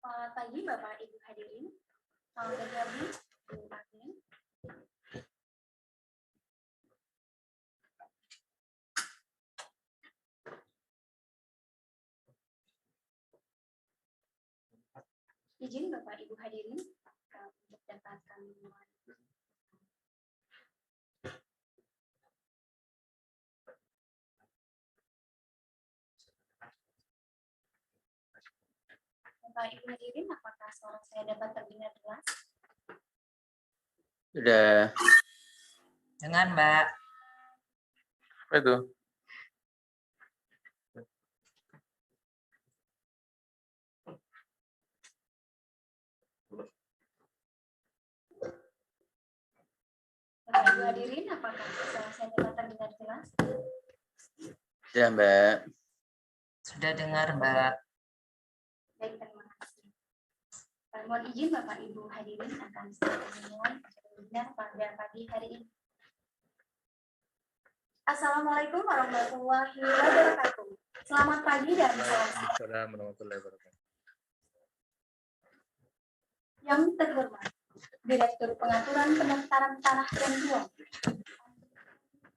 Selamat pagi Bapak Ibu hadirin. Selamat bergabung di pagi. Izin Bapak Ibu hadirin untuk dapat kami mulai. Bapak Ibu hadirin, apakah suara saya dapat terdengar jelas? Sudah. Dengan Mbak. Apa itu? Bapak Ibu hadirin, apakah suara saya dapat terdengar jelas? Ya, Mbak. Sudah dengar, Mbak. Baik, terima kasih. Mohon izin Bapak Ibu hadirin akan segera memulai webinar pada pagi hari ini. Assalamualaikum warahmatullahi wabarakatuh. Selamat pagi dan salam sejahtera. Assalamualaikum warahmatullahi wabarakatuh. Yang terhormat, Direktur Pengaturan Pendaftaran Tanah dan Ruang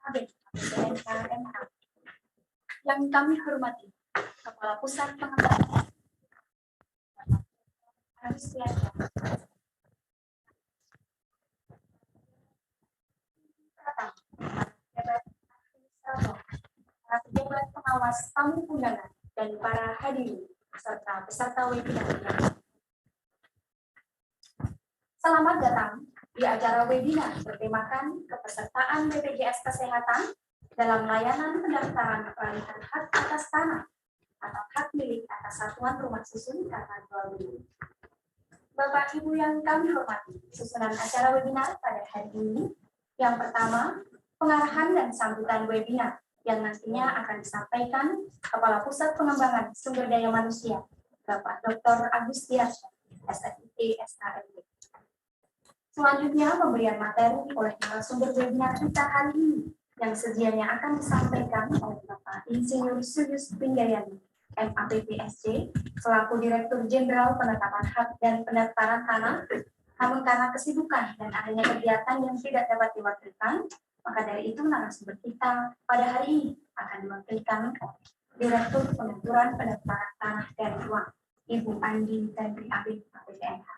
APBNKMH. Yang kami hormati, Kepala Pusat Pengembangan Anustiasa. Para pejabat pengawas tamu undangan dan para hadirin serta peserta webinar. Selamat datang di acara webinar bertemakan kepesertaan BPJS Kesehatan dalam layanan pendaftaran peralihan hak atas tanah atau hak milik atas satuan rumah susun karena jual beli. Bapak Ibu yang kami hormati, susunan acara webinar pada hari ini yang pertama, pengarahan dan sambutan webinar yang nantinya akan disampaikan Kepala Pusat Pengembangan Sumber Daya Manusia, Bapak Dr. Agustias, SFIT, SKMD. Selanjutnya, pemberian materi oleh narasumber webinar kita hari ini yang sedianya akan disampaikan oleh Bapak Insinyur Suyus Pinggayani, MAPPSC, selaku Direktur Jenderal Penetapan Hak dan Pendaftaran Tanah. Namun karena kesibukan dan adanya kegiatan yang tidak dapat diwakilkan, maka dari itu narasumber kita pada hari ini akan diwakilkan oleh Direktur Pengaturan Pendaftaran Tanah dan Ruang, Ibu Andi Tendri Abid, APBNH.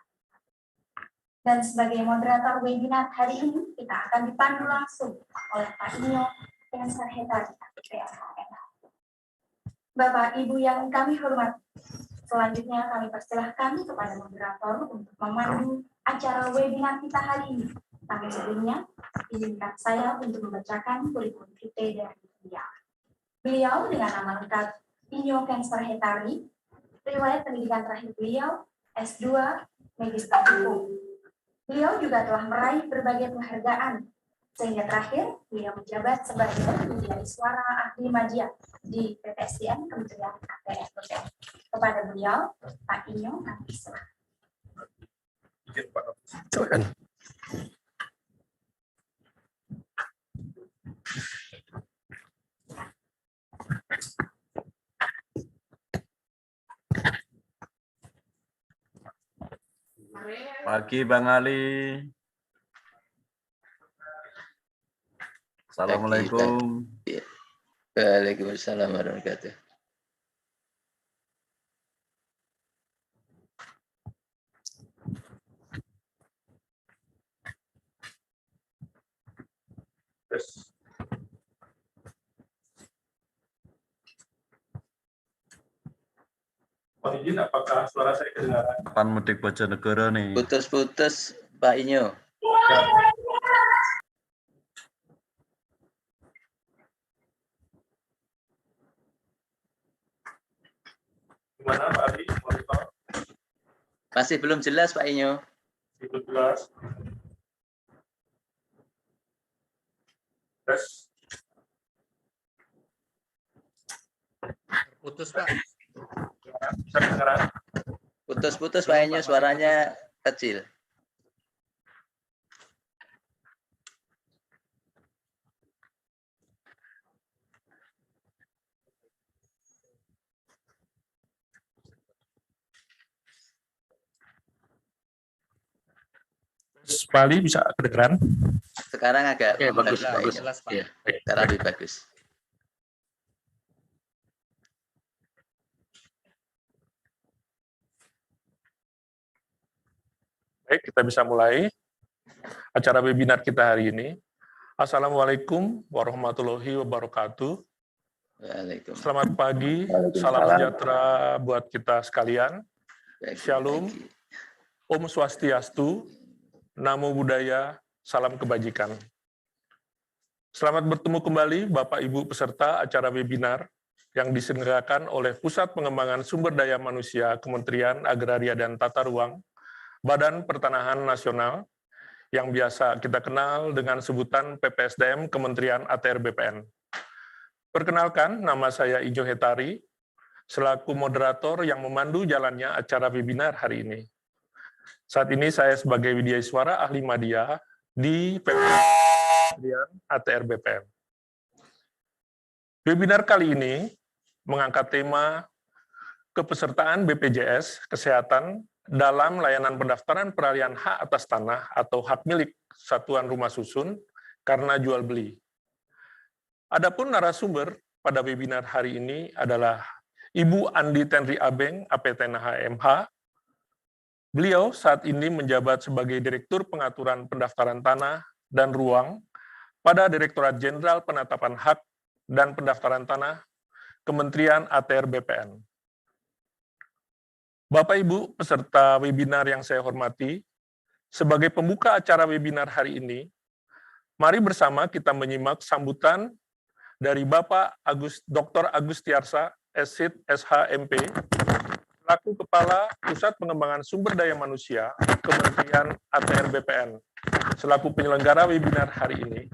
Dan sebagai moderator webinar hari ini, kita akan dipandu langsung oleh Pak Inyo Cancer Hetari, APBNH. Bapak Ibu yang kami hormati, selanjutnya kami persilahkan kepada moderator untuk memandu acara webinar kita hari ini. Tapi sebelumnya, izinkan saya untuk membacakan kurikulum vitae dari beliau. Beliau dengan nama lengkap Inyo Cancer Hetari, riwayat pendidikan terakhir beliau S2 Magister Hukum. Beliau juga telah meraih berbagai penghargaan, sehingga terakhir beliau menjabat sebagai menjadi suara ahli media di PTSDM Kementerian ATR. Kepada beliau, Pak Inyo, kami silakan. Silakan. Pagi Bang Ali. Assalamualaikum. Waalaikumsalam warahmatullahi wabarakatuh. Mohon izin, apakah suara saya kedengaran? Kapan mudik Bojonegoro nih? Putus-putus Pak Inyo. Gimana Pak Ali? Monitor? Masih belum jelas Pak Inyo. Itu jelas. Tes. Putus Pak. Bisa kedengaran? Putus-putus Pak Inyo, suaranya kecil. Bali bisa kedengeran? Sekarang agak Oke, bagus, Pak bagus. Inyo. Iya. Sekarang lebih bagus. Baik, kita bisa mulai acara webinar kita hari ini. Assalamualaikum warahmatullahi wabarakatuh. Waalaikumsalam. Selamat pagi, salam sejahtera buat kita sekalian. Shalom, Om Swastiastu, Namo Buddhaya, salam kebajikan. Selamat bertemu kembali Bapak Ibu peserta acara webinar yang diselenggarakan oleh Pusat Pengembangan Sumber Daya Manusia Kementerian Agraria dan Tata Ruang, Badan Pertanahan Nasional, yang biasa kita kenal dengan sebutan PPSDM Kementerian ATR BPN. Perkenalkan, nama saya Ijo Hetari, selaku moderator yang memandu jalannya acara webinar hari ini. Saat ini saya sebagai Widyaswara Ahli Madya di Kementerian ATR BPN. Webinar kali ini mengangkat tema kepesertaan BPJS Kesehatan dalam layanan pendaftaran peralihan hak atas tanah atau hak milik Satuan Rumah Susun karena jual beli. Adapun narasumber pada webinar hari ini adalah Ibu Andi Tenri Abeng, APTNH MH. Beliau saat ini menjabat sebagai Direktur Pengaturan Pendaftaran Tanah dan Ruang pada Direktorat Jenderal Penetapan Hak dan Pendaftaran Tanah Kementerian ATR BPN. Bapak Ibu peserta webinar yang saya hormati, sebagai pembuka acara webinar hari ini, mari bersama kita menyimak sambutan dari Bapak Dr. Agustiarsa, SSID, SHMP, selaku Kepala Pusat Pengembangan Sumber Daya Manusia Kementerian ATR BPN, selaku penyelenggara webinar hari ini.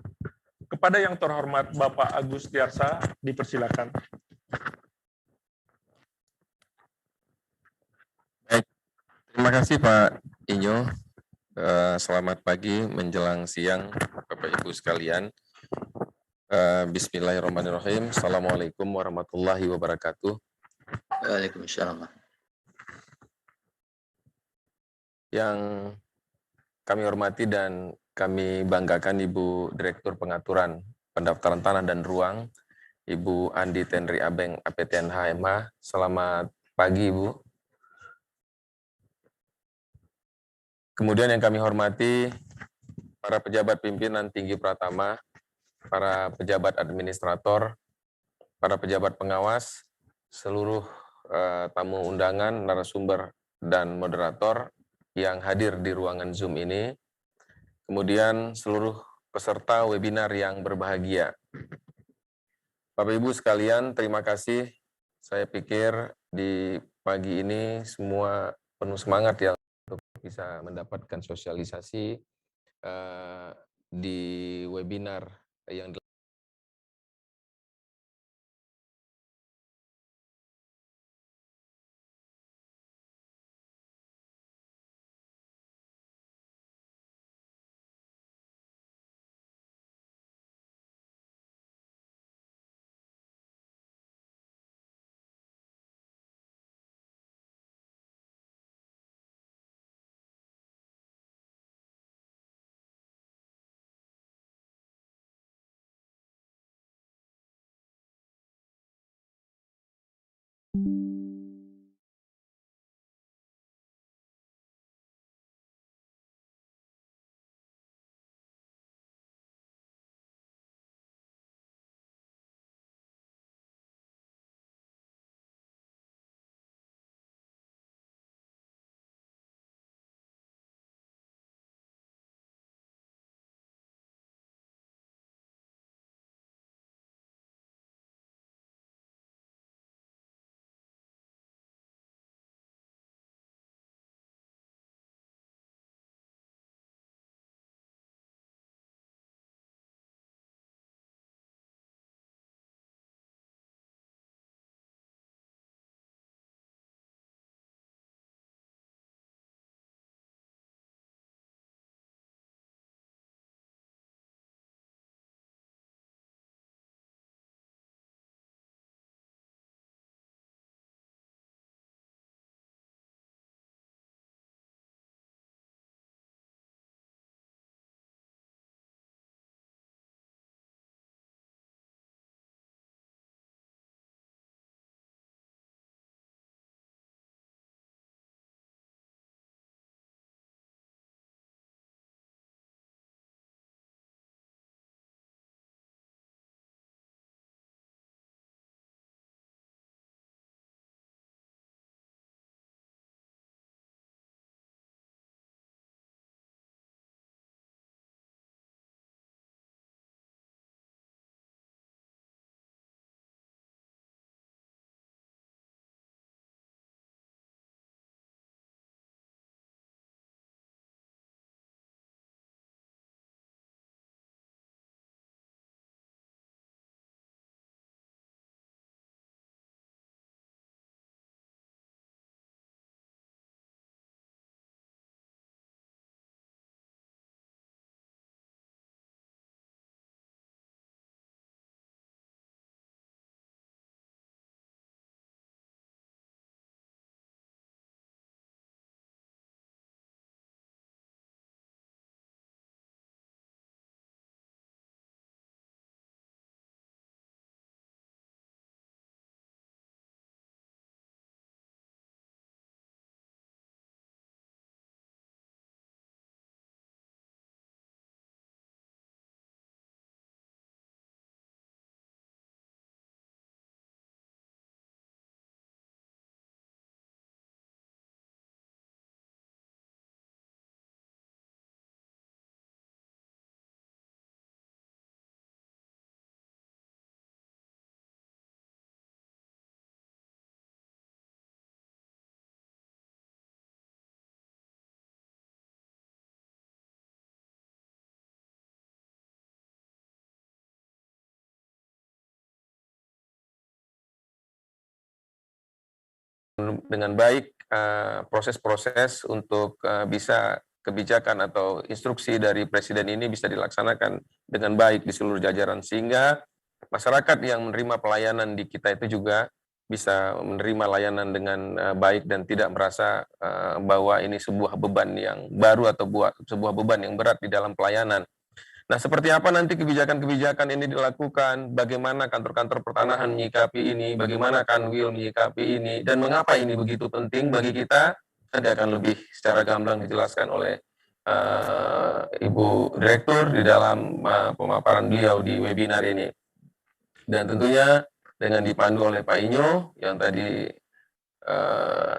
Kepada yang terhormat Bapak Agustiarsa, dipersilakan. Baik, terima kasih Pak Inyo. Selamat pagi menjelang siang Bapak Ibu sekalian. Bismillahirrahmanirrahim. Assalamualaikum warahmatullahi wabarakatuh. Waalaikumsalam. Yang kami hormati dan kami banggakan Ibu Direktur Pengaturan Pendaftaran Tanah dan Ruang, Ibu Andi Tenri Abeng, APTNH MH. Selamat pagi Ibu. Kemudian yang kami hormati para pejabat pimpinan tinggi pratama, para pejabat administrator, para pejabat pengawas, seluruh tamu undangan, narasumber, dan moderator yang hadir di ruangan Zoom ini, kemudian seluruh peserta webinar yang berbahagia. Bapak Ibu sekalian, terima kasih. Saya pikir di pagi ini semua penuh semangat ya untuk bisa mendapatkan sosialisasi di webinar yang dengan baik proses-proses untuk bisa kebijakan atau instruksi dari Presiden ini bisa dilaksanakan dengan baik di seluruh jajaran, sehingga masyarakat yang menerima pelayanan di kita itu juga bisa menerima layanan dengan baik dan tidak merasa bahwa ini sebuah beban yang baru atau sebuah beban yang berat di dalam pelayanan. Nah, seperti apa nanti kebijakan-kebijakan ini dilakukan, bagaimana kantor-kantor pertanahan menyikapi ini, bagaimana Kanwil menyikapi ini, dan mengapa ini begitu penting bagi kita, nanti akan lebih secara gamblang dijelaskan oleh Ibu Direktur di dalam pemaparan beliau di webinar ini. Dan tentunya dengan dipandu oleh Pak Inyo, yang tadi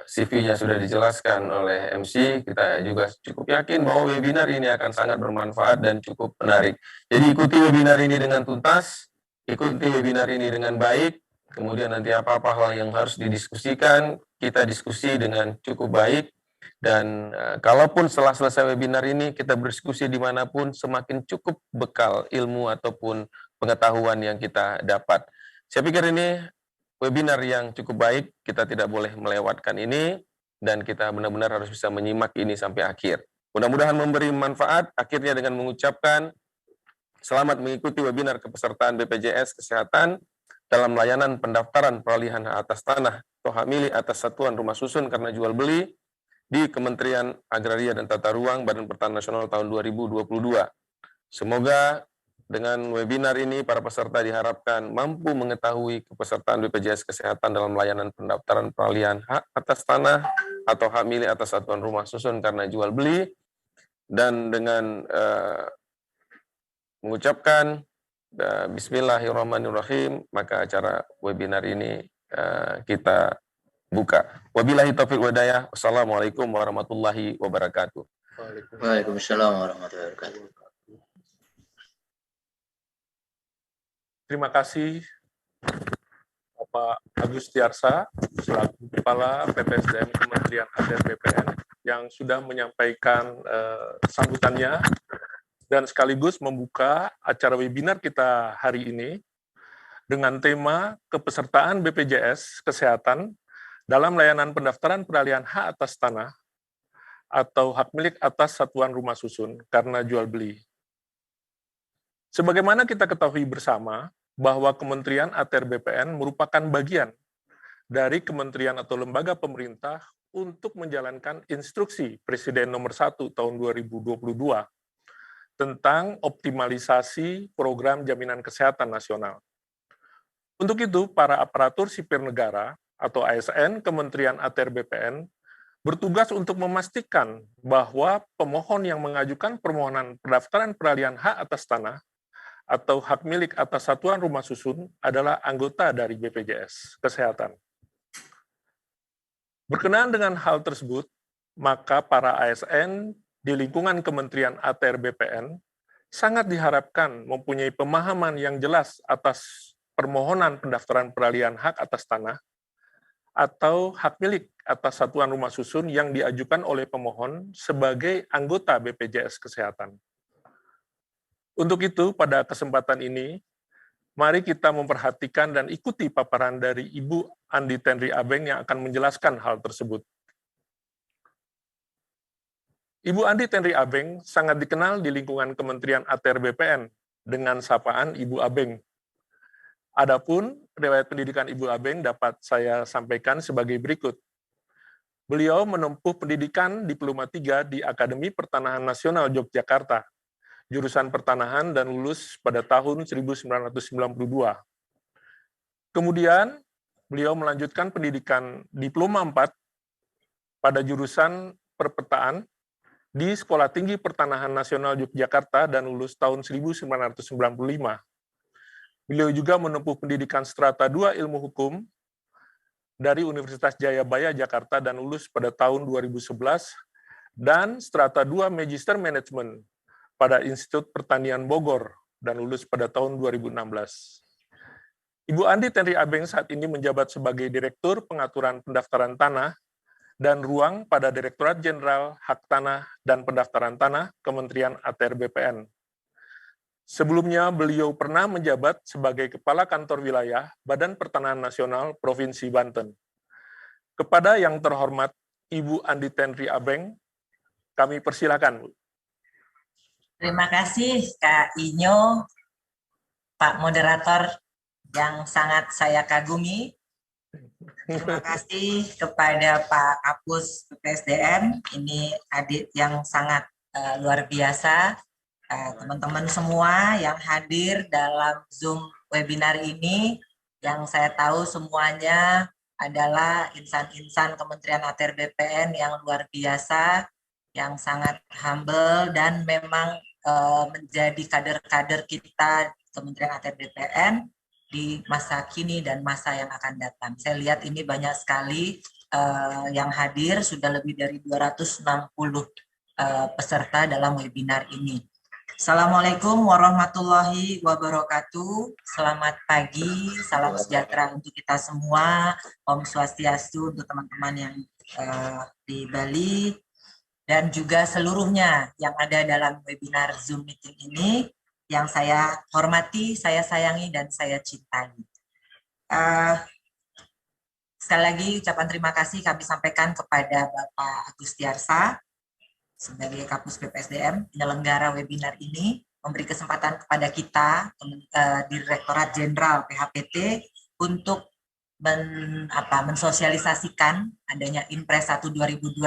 CV-nya sudah dijelaskan oleh MC, kita juga cukup yakin bahwa webinar ini akan sangat bermanfaat dan cukup menarik. Jadi ikuti webinar ini dengan tuntas, ikuti webinar ini dengan baik, kemudian nanti apa-apa hal yang harus didiskusikan, kita diskusi dengan cukup baik, dan kalaupun setelah selesai webinar ini kita berdiskusi dimanapun, semakin cukup bekal ilmu ataupun pengetahuan yang kita dapat. Saya pikir ini webinar yang cukup baik, kita tidak boleh melewatkan ini, dan kita benar-benar harus bisa menyimak ini sampai akhir. Mudah-mudahan memberi manfaat. Akhirnya dengan mengucapkan selamat mengikuti webinar kepesertaan BPJS Kesehatan dalam layanan pendaftaran peralihan hak atas tanah atau hak milik atas satuan rumah susun karena jual beli di Kementerian Agraria dan Tata Ruang Badan Pertanahan Nasional tahun 2022. Semoga dengan webinar ini, para peserta diharapkan mampu mengetahui kepesertaan BPJS Kesehatan dalam layanan pendaftaran peralihan hak atas tanah atau hak milik atas satuan rumah susun karena jual beli, dan dengan mengucapkan Bismillahirrahmanirrahim, maka acara webinar ini kita buka. Wabillahi taufiq walhidayah. Wassalamualaikum warahmatullahi wabarakatuh. Waalaikumsalam warahmatullahi wabarakatuh. Terima kasih Bapak Agus Tiarsa selaku Kepala PPSDM Kementerian ATR BPN yang sudah menyampaikan sambutannya dan sekaligus membuka acara webinar kita hari ini dengan tema kepesertaan BPJS Kesehatan dalam layanan pendaftaran peralihan hak atas tanah atau hak milik atas satuan rumah susun karena jual beli. Sebagaimana kita ketahui bersama, bahwa Kementerian ATR BPN merupakan bagian dari kementerian atau lembaga pemerintah untuk menjalankan instruksi Presiden nomor 1 tahun 2022 tentang optimalisasi program jaminan kesehatan nasional. Untuk itu, para aparatur sipil negara atau ASN Kementerian ATR BPN bertugas untuk memastikan bahwa pemohon yang mengajukan permohonan pendaftaran peralihan hak atas tanah atau hak milik atas satuan rumah susun adalah anggota dari BPJS Kesehatan. Berkenaan dengan hal tersebut, maka para ASN di lingkungan Kementerian ATR BPN sangat diharapkan mempunyai pemahaman yang jelas atas permohonan pendaftaran peralihan hak atas tanah atau hak milik atas satuan rumah susun yang diajukan oleh pemohon sebagai anggota BPJS Kesehatan. Untuk itu, pada kesempatan ini, mari kita memperhatikan dan ikuti paparan dari Ibu Andi Tenri Abeng yang akan menjelaskan hal tersebut. Ibu Andi Tenri Abeng sangat dikenal di lingkungan Kementerian ATR BPN dengan sapaan Ibu Abeng. Adapun riwayat pendidikan Ibu Abeng dapat saya sampaikan sebagai berikut. Beliau menempuh pendidikan Diploma 3 di Akademi Pertanahan Nasional Yogyakarta, jurusan pertanahan, dan lulus pada tahun 1992. Kemudian, beliau melanjutkan pendidikan Diploma 4 pada jurusan perpetaan di Sekolah Tinggi Pertanahan Nasional Yogyakarta dan lulus tahun 1995. Beliau juga menempuh pendidikan Strata 2 Ilmu Hukum dari Universitas Jayabaya, Jakarta, dan lulus pada tahun 2011, dan Strata 2 Magister Management pada Institut Pertanian Bogor, dan lulus pada tahun 2016. Ibu Andi Tenri Abeng saat ini menjabat sebagai Direktur Pengaturan Pendaftaran Tanah dan Ruang pada Direktorat Jenderal Hak Tanah dan Pendaftaran Tanah Kementerian ATR BPN. Sebelumnya, beliau pernah menjabat sebagai Kepala Kantor Wilayah Badan Pertanahan Nasional Provinsi Banten. Kepada yang terhormat Ibu Andi Tenri Abeng, kami persilakan, Bu. Terima kasih Kak Inyo, Pak Moderator yang sangat saya kagumi. Terima kasih kepada Pak Kapus PPSDM, ini adik yang sangat luar biasa. Teman-teman semua yang hadir dalam Zoom webinar ini, yang saya tahu semuanya adalah insan-insan Kementerian ATR BPN yang luar biasa, yang sangat humble dan memang menjadi kader-kader kita Kementerian ATR BPN di masa kini dan masa yang akan datang. Saya lihat ini banyak sekali yang hadir, sudah lebih dari 260 peserta dalam webinar ini. Assalamualaikum warahmatullahi wabarakatuh. Selamat pagi, salam sejahtera untuk kita semua. Om Swastiastu untuk teman-teman yang di Bali dan juga seluruhnya yang ada dalam webinar Zoom meeting ini yang saya hormati, saya sayangi, dan saya cintai. Sekali lagi ucapan terima kasih kami sampaikan kepada Bapak Agustiarsa sebagai Kapus PPSDM, penyelenggara webinar ini, memberi kesempatan kepada kita, Direktorat Jenderal PHPT, untuk mensosialisasikan adanya Impres 1 2022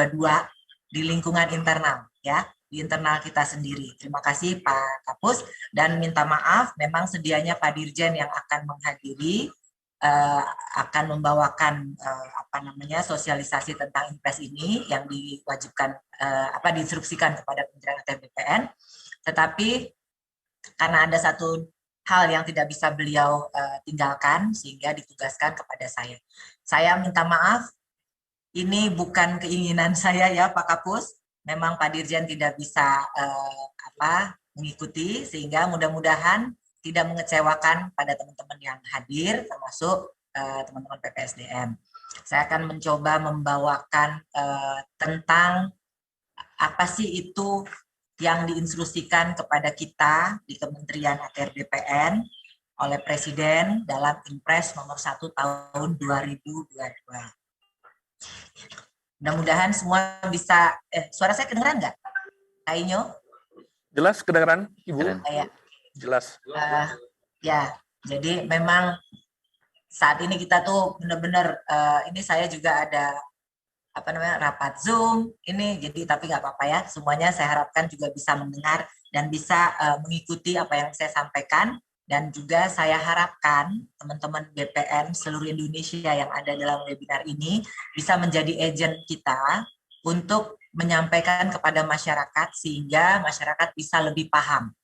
di lingkungan internal, ya, di internal kita sendiri. Terima kasih Pak Kapus, dan minta maaf, memang sedianya Pak Dirjen yang akan menghadiri, akan membawakan sosialisasi tentang Impres ini yang diwajibkan diinstruksikan kepada Kementerian ATR BPN, tetapi karena ada satu hal yang tidak bisa beliau tinggalkan sehingga ditugaskan kepada saya. Saya minta maaf, ini bukan keinginan saya ya Pak Kapus, memang Pak Dirjen tidak bisa mengikuti, sehingga mudah-mudahan tidak mengecewakan pada teman-teman yang hadir, termasuk teman-teman PPSDM. Saya akan mencoba membawakan tentang apa sih itu yang diinstruksikan kepada kita di Kementerian ATR BPN oleh Presiden dalam Impres nomor 1 tahun 2022. Mudah-mudahan semua bisa, suara saya kedengeran nggak? Kak Inyo? Jelas kedengaran, Ibu? Jelas. Ya, jadi memang saat ini kita tuh benar-benar, ini saya juga ada rapat Zoom ini, jadi tapi nggak apa-apa ya, semuanya saya harapkan juga bisa mendengar dan bisa mengikuti apa yang saya sampaikan, dan juga saya harapkan teman-teman BPN seluruh Indonesia yang ada dalam webinar ini bisa menjadi agent kita untuk menyampaikan kepada masyarakat sehingga masyarakat bisa lebih paham,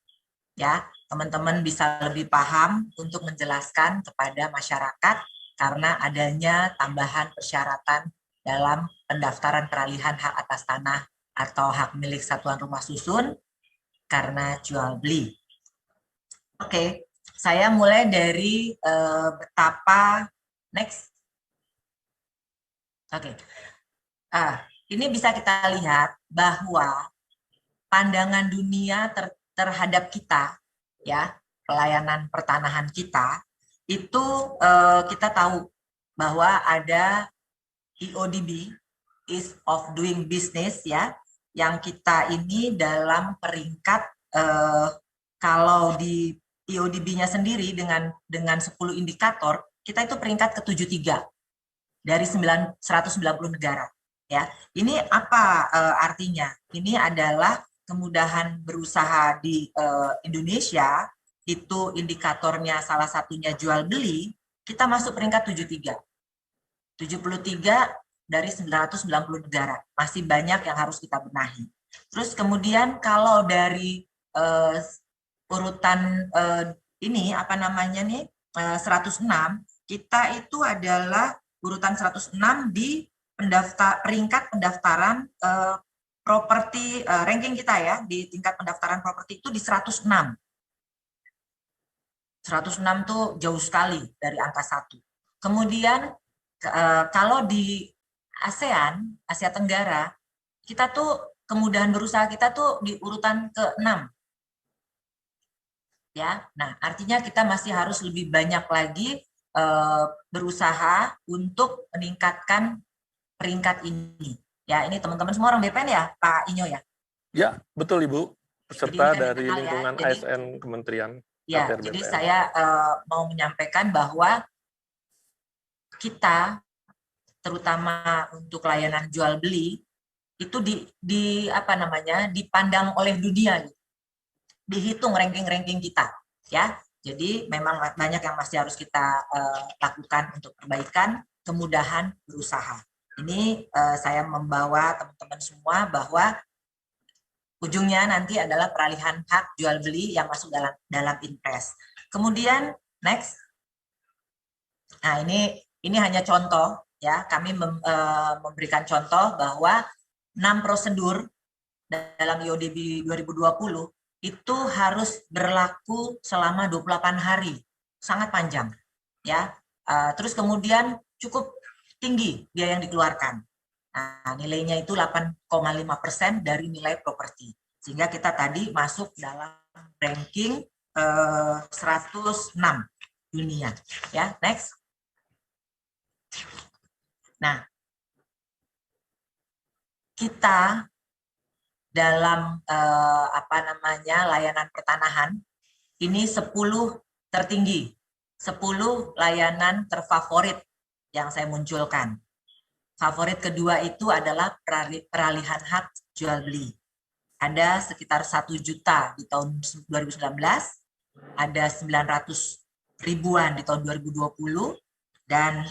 ya, teman-teman bisa lebih paham untuk menjelaskan kepada masyarakat karena adanya tambahan persyaratan dalam pendaftaran peralihan hak atas tanah atau hak milik satuan rumah susun karena jual beli. Oke, saya mulai dari betapa next. Oke, ini bisa kita lihat bahwa pandangan dunia terhadap kita, ya, pelayanan pertanahan kita itu kita tahu bahwa ada EODB, Ease of Doing Business, ya, yang kita ini dalam peringkat kalau di EODB-nya sendiri dengan 10 indikator, kita itu peringkat ke-73 dari 190 negara, ya. Ini apa artinya? Ini adalah kemudahan berusaha di Indonesia, itu indikatornya salah satunya jual beli, kita masuk peringkat 73 dari 990 negara. Masih banyak yang harus kita benahi. Terus kemudian kalau dari urutan ini 106, kita itu adalah urutan 106 di peringkat pendaftaran properti, ranking kita ya di tingkat pendaftaran properti itu di 106. 106 tuh jauh sekali dari angka 1. Kemudian kalau di ASEAN, Asia Tenggara, kita tuh kemudahan berusaha kita tuh di urutan ke-6. Ya, nah artinya kita masih harus lebih banyak lagi berusaha untuk meningkatkan peringkat ini. Ya, ini teman-teman semua orang BPN ya, Pak Inyo ya? Ya, betul Ibu. Jadi Peserta ini kan dari internal ya. lingkungan Jadi, ASN Kementerian ya, ATR jadi BPN. saya mau menyampaikan bahwa kita, terutama untuk layanan jual beli, itu dipandang oleh dunia, dihitung ranking-ranking kita, ya. Jadi memang banyak yang masih harus kita lakukan untuk perbaikan, kemudahan berusaha. Ini saya membawa teman-teman semua bahwa ujungnya nanti adalah peralihan hak jual beli yang masuk dalam Inpres. Kemudian next, nah ini hanya contoh ya. Kami memberikan contoh bahwa 6 prosedur dalam IODB 2020 itu harus berlaku selama 28 hari, sangat panjang ya. Terus kemudian cukup tinggi biaya yang dikeluarkan. Nah, nilainya itu 8,5% dari nilai properti. Sehingga kita tadi masuk dalam ranking 106 dunia. Ya, next. Nah, kita dalam layanan pertanahan ini 10 tertinggi, 10 layanan terfavorit yang saya munculkan. Favorit kedua itu adalah peralihan hak jual beli. Ada sekitar 1 juta di tahun 2019, ada 900 ribuan di tahun 2020, dan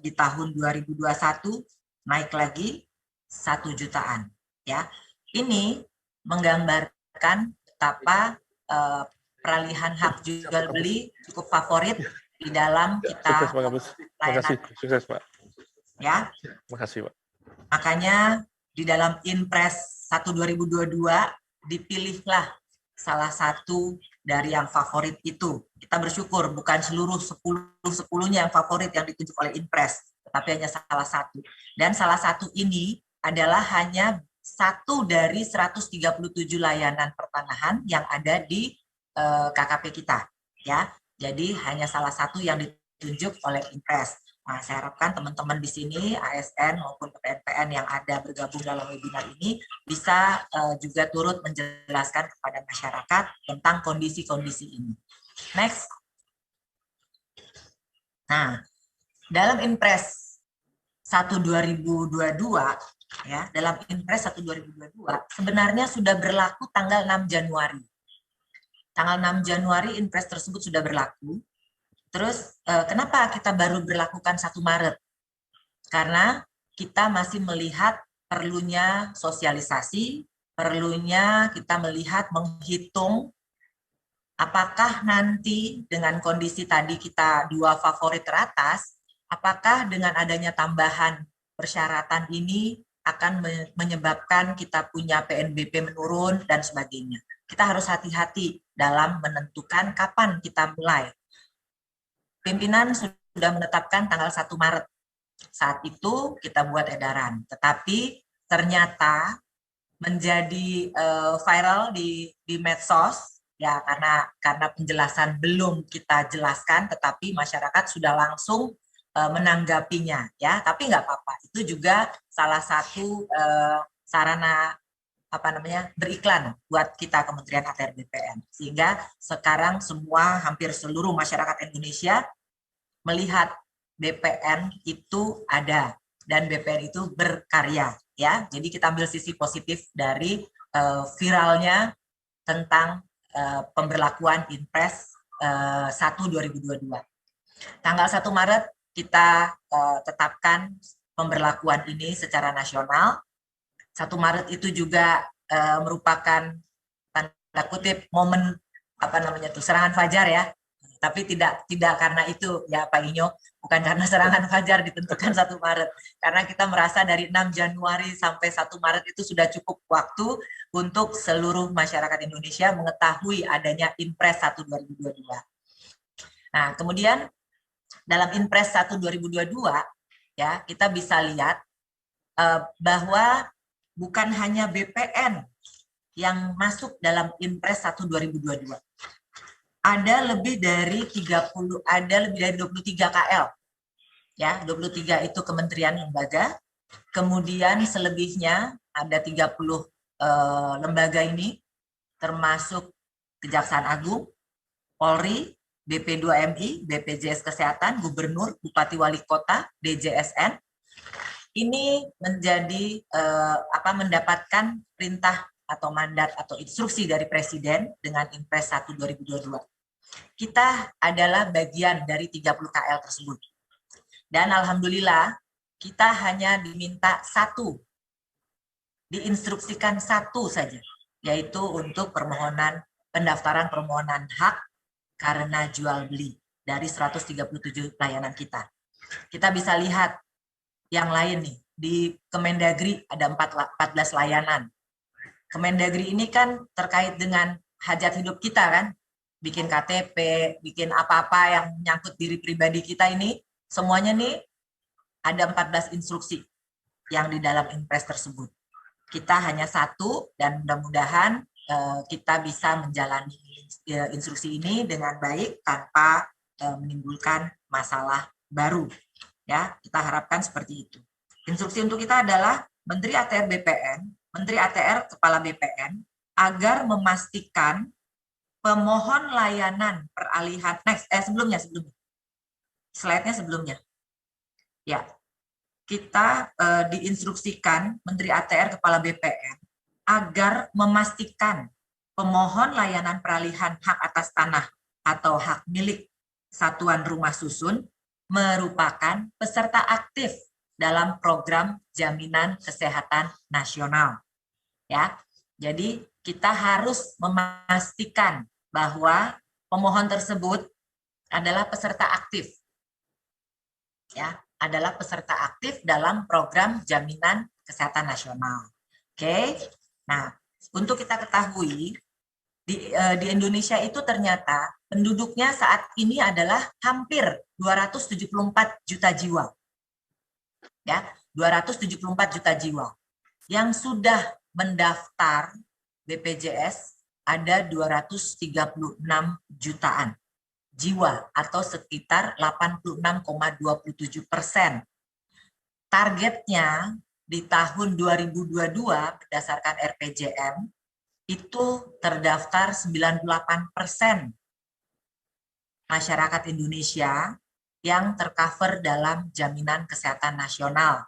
di tahun 2021 naik lagi 1 jutaan. Ya, ini menggambarkan betapa peralihan hak jual beli cukup favorit di dalam kita. Sukses Pak Kapus. Terima kasih. Sukses Pak. Ya. Terima kasih Pak. Makanya di dalam Inpres 1 2022 dipilihlah salah satu dari yang favorit itu. Kita bersyukur bukan seluruh 10-10-nya yang favorit yang ditunjuk oleh Inpres, tetapi hanya salah satu. Dan salah satu ini adalah hanya satu dari 137 layanan pertanahan yang ada di KKP kita. Ya, jadi hanya salah satu yang ditunjuk oleh Inpres. Nah, saya harapkan teman-teman di sini, ASN maupun PPN yang ada bergabung dalam webinar ini, bisa juga turut menjelaskan kepada masyarakat tentang kondisi-kondisi ini. Next. Nah, dalam Inpres 1 2022, ya, dalam Inpres 1 2022, sebenarnya sudah berlaku tanggal 6 Januari. Tanggal 6 Januari Inpres tersebut sudah berlaku. Terus kenapa kita baru berlakukan 1 Maret? Karena kita masih melihat perlunya sosialisasi, perlunya kita melihat menghitung apakah nanti dengan kondisi tadi kita 2 favorit teratas, apakah dengan adanya tambahan persyaratan ini akan menyebabkan kita punya PNBP menurun dan sebagainya. Kita harus hati-hati dalam menentukan kapan kita mulai. Pimpinan sudah menetapkan tanggal 1 Maret. Saat itu kita buat edaran. Tetapi ternyata menjadi viral di medsos, ya karena penjelasan belum kita jelaskan, tetapi masyarakat sudah langsung menanggapinya. Ya, tapi nggak apa-apa. Itu juga salah satu sarana beriklan buat kita Kementerian ATR BPN, sehingga sekarang hampir seluruh masyarakat Indonesia melihat BPN itu ada dan BPN itu berkarya, ya. Jadi kita ambil sisi positif dari viralnya tentang pemberlakuan Inpres 1 2022. Tanggal 1 Maret kita tetapkan pemberlakuan ini secara nasional. 1 Maret itu juga merupakan tanda kutip momen serangan fajar ya. Tapi tidak karena itu ya Pak Inyo, bukan karena serangan fajar ditentukan 1 Maret. Karena kita merasa dari 6 Januari sampai 1 Maret itu sudah cukup waktu untuk seluruh masyarakat Indonesia mengetahui adanya Inpres 1 2022. Nah, kemudian dalam Inpres 1 2022 ya, kita bisa lihat bahwa bukan hanya BPN yang masuk dalam Inpres 1 2022. Ada lebih dari 23 KL. Ya, 23 itu kementerian lembaga, Kemudian selebihnya ada 30 lembaga ini, termasuk Kejaksaan Agung, Polri, BP2MI, BPJS Kesehatan, Gubernur, Bupati Wali Kota, DJSN. Ini menjadi mendapatkan perintah atau mandat atau instruksi dari Presiden dengan Impres 1 2022. Kita adalah bagian dari 30 KL tersebut. Dan alhamdulillah kita hanya diminta satu, diinstruksikan satu saja, yaitu untuk pendaftaran permohonan hak karena jual beli dari 137 layanan kita. Kita bisa lihat yang lain nih, di Kemendagri ada 14 layanan. Kemendagri ini kan terkait dengan hajat hidup kita kan, bikin KTP, bikin apa-apa yang menyangkut diri pribadi kita ini, semuanya nih ada 14 instruksi yang di dalam Impres tersebut. Kita hanya satu dan mudah-mudahan kita bisa menjalani instruksi ini dengan baik tanpa menimbulkan masalah baru. Ya, kita harapkan seperti itu. Instruksi untuk kita adalah Menteri ATR BPN, Menteri ATR Kepala BPN agar memastikan pemohon layanan peralihan sebelumnya. Slide-nya sebelumnya. Ya. Kita diinstruksikan Menteri ATR Kepala BPN agar memastikan pemohon layanan peralihan hak atas tanah atau hak milik satuan rumah susun merupakan peserta aktif dalam program Jaminan Kesehatan Nasional. Ya. Jadi kita harus memastikan bahwa pemohon tersebut adalah peserta aktif. Ya, adalah peserta aktif dalam program Jaminan Kesehatan Nasional. Oke. Nah, untuk kita ketahui di Indonesia itu ternyata penduduknya saat ini adalah hampir 274 juta jiwa. Ya, 274 juta jiwa. Yang sudah mendaftar BPJS ada 236 jutaan jiwa atau sekitar 86,27%. Targetnya di tahun 2022 berdasarkan RPJM itu terdaftar 98% masyarakat Indonesia yang tercover dalam Jaminan Kesehatan Nasional.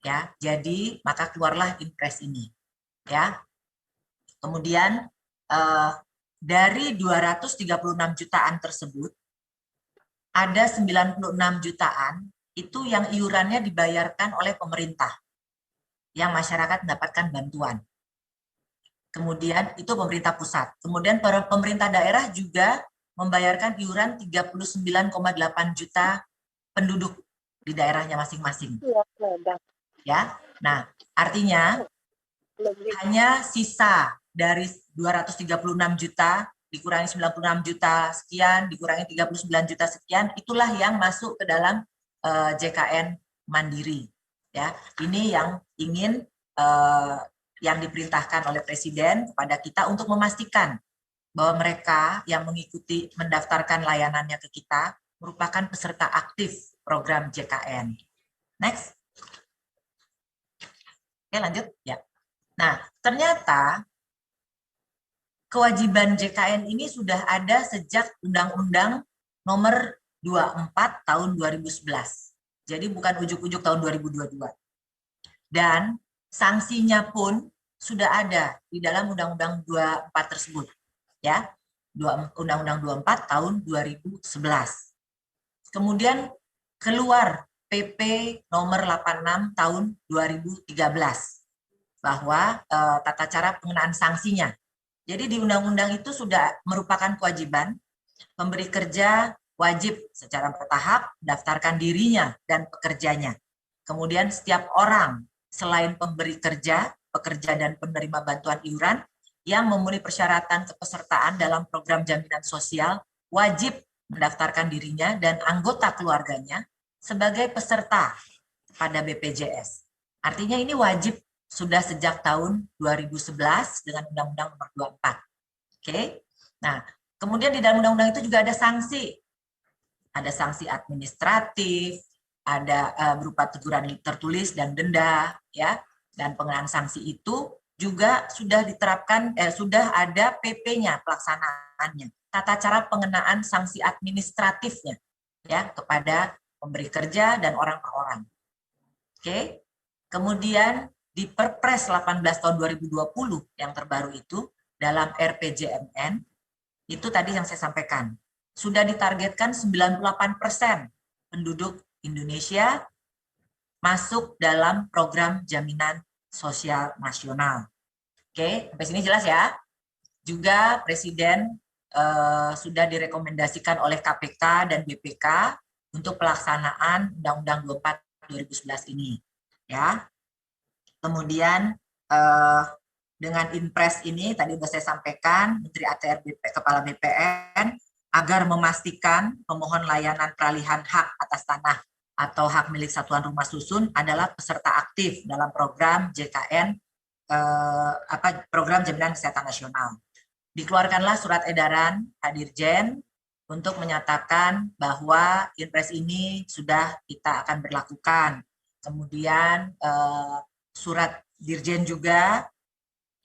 Ya, jadi maka keluarlah Impres ini. Ya. Kemudian dari 236 jutaan tersebut, ada 96 jutaan itu yang iurannya dibayarkan oleh pemerintah, yang masyarakat mendapatkan bantuan. Kemudian itu pemerintah pusat. Kemudian pemerintah daerah juga membayarkan iuran 39,8 juta penduduk di daerahnya masing-masing. Ya, nah artinya hanya sisa dari 236 juta dikurangi 96 juta sekian, dikurangi 39 juta sekian, itulah yang masuk ke dalam JKN Mandiri. Ya, ini yang ingin yang diperintahkan oleh Presiden kepada kita untuk memastikan bahwa mereka yang mengikuti mendaftarkan layanannya ke kita merupakan peserta aktif program JKN. Next. Oke, lanjut ya. Nah, ternyata kewajiban JKN ini sudah ada sejak Undang-Undang Nomor 24 Tahun 2011. Jadi bukan ujuk-ujuk tahun 2022. Dan sanksinya pun sudah ada di dalam Undang-Undang 24 tersebut. Ya, Undang-Undang 24 Tahun 2011. Kemudian keluar PP Nomor 86 Tahun 2013 bahwa tata cara pengenaan sanksinya. Jadi di undang-undang itu sudah merupakan kewajiban pemberi kerja wajib secara bertahap daftarkan dirinya dan pekerjanya. Kemudian setiap orang selain pemberi kerja, pekerja dan penerima bantuan iuran yang memenuhi persyaratan kepesertaan dalam program jaminan sosial wajib mendaftarkan dirinya dan anggota keluarganya sebagai peserta pada BPJS. Artinya ini wajib sudah sejak tahun 2011 dengan Undang-Undang Nomor 24. Oke. Nah, kemudian di dalam undang-undang itu juga ada sanksi. Ada sanksi administratif, ada berupa teguran tertulis dan denda, ya, dan pengenaan sanksi itu juga sudah diterapkan, sudah ada PP-nya pelaksanaannya, tata cara pengenaan sanksi administratifnya, ya, kepada pemberi kerja dan orang per orang. Oke, kemudian di Perpres 18 tahun 2020 yang terbaru itu dalam RPJMN itu tadi yang saya sampaikan sudah ditargetkan 98% penduduk Indonesia masuk dalam program jaminan sosial nasional. Oke, sampai sini jelas ya. Juga Presiden sudah direkomendasikan oleh KPK dan BPK untuk pelaksanaan Undang-Undang 24 2011 ini, ya. Kemudian dengan Inpres ini tadi sudah saya sampaikan, Menteri ATR Kepala BPN agar memastikan pemohon layanan peralihan hak atas tanah atau hak milik satuan rumah susun adalah peserta aktif dalam program JKN, program Jaminan Kesehatan Nasional. Dikeluarkanlah surat edaran Pak Dirjen untuk menyatakan bahwa Inpres ini sudah kita akan berlakukan. Kemudian surat Dirjen juga,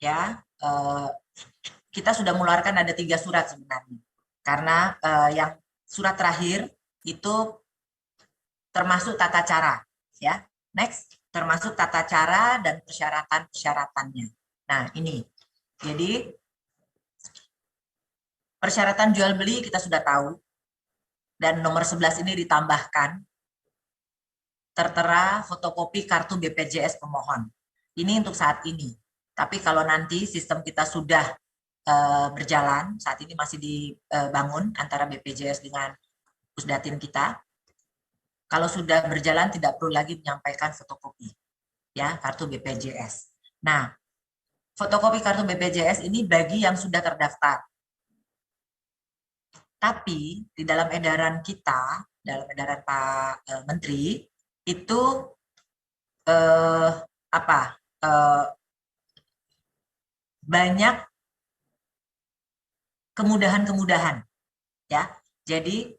ya, kita sudah mengeluarkan ada 3 surat sebenarnya. Karena yang surat terakhir itu termasuk tata cara, ya. Next, termasuk tata cara dan persyaratan-persyaratannya. Nah, ini. Jadi persyaratan jual beli kita sudah tahu. Dan nomor 11 ini ditambahkan tertera fotokopi kartu BPJS pemohon. Ini untuk saat ini. Tapi kalau nanti sistem kita sudah berjalan, saat ini masih dibangun antara BPJS dengan Pusdatin kita. Kalau sudah berjalan tidak perlu lagi menyampaikan fotokopi, ya, kartu BPJS. Nah, fotokopi kartu BPJS ini bagi yang sudah terdaftar. Tapi di dalam edaran kita, dalam edaran Pak Menteri itu banyak kemudahan-kemudahan, ya. Jadi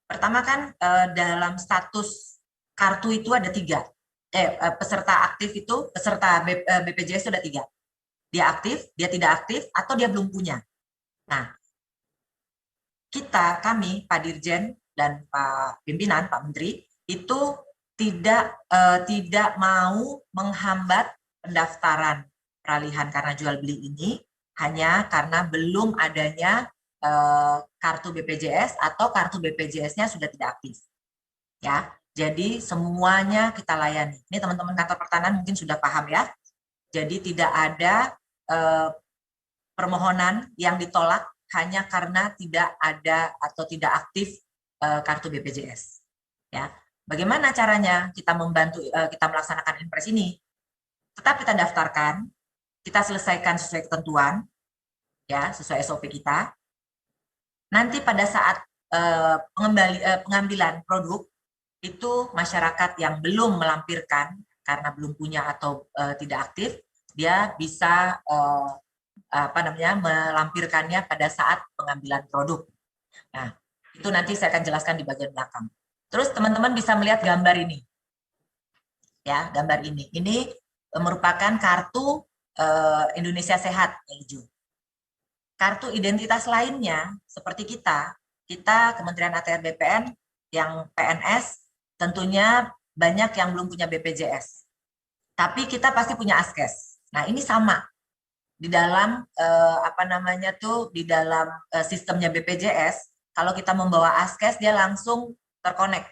pertama kan dalam status kartu itu ada 3. Peserta aktif itu, peserta BPJS itu ada 3. Dia aktif, dia tidak aktif, atau dia belum punya. Nah, kami, Pak Dirjen dan Pak Pimpinan, Pak Menteri, itu tidak mau menghambat pendaftaran peralihan karena jual beli ini hanya karena belum adanya kartu BPJS atau kartu BPJS-nya sudah tidak aktif. Ya, jadi semuanya kita layani. Ini teman-teman kantor pertanahan mungkin sudah paham ya. Jadi tidak ada permohonan yang ditolak hanya karena tidak ada atau tidak aktif kartu BPJS. Ya, bagaimana caranya kita membantu kita melaksanakan Inpres ini? Tetap kita daftarkan, kita selesaikan sesuai ketentuan, ya, sesuai SOP kita. Nanti pada saat pengambilan produk itu masyarakat yang belum melampirkan karena belum punya atau tidak aktif, dia bisa melampirkannya pada saat pengambilan produk. Nah, itu nanti saya akan jelaskan di bagian belakang. Terus teman-teman bisa melihat gambar ini. Ya, gambar ini. Ini merupakan kartu Indonesia Sehat yang hijau. Kartu identitas lainnya seperti kita Kementerian ATR BPN yang PNS tentunya banyak yang belum punya BPJS. Tapi kita pasti punya Askes. Nah, ini sama. Di dalam di dalam sistemnya BPJS, kalau kita membawa Askes dia langsung terkonek.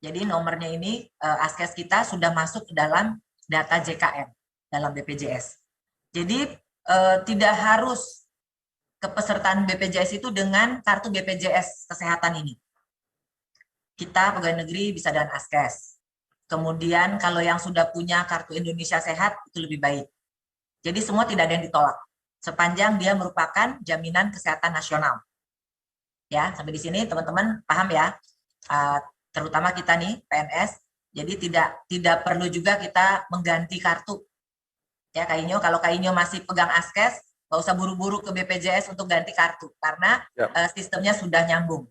Jadi nomornya ini Askes kita sudah masuk ke dalam data JKN dalam BPJS. Jadi tidak harus kepesertaan BPJS itu dengan kartu BPJS kesehatan ini. Kita pegawai negeri bisa dengan Askes. Kemudian kalau yang sudah punya kartu Indonesia Sehat itu lebih baik. Jadi semua tidak ada yang ditolak sepanjang dia merupakan jaminan kesehatan nasional. Ya, sampai di sini teman-teman paham ya. Terutama kita nih PNS. Jadi tidak perlu juga kita mengganti kartu. Ya, Kak Inyo, kalau Kak Inyo masih pegang Askes, nggak usah buru-buru ke BPJS untuk ganti kartu karena sistemnya sudah nyambung.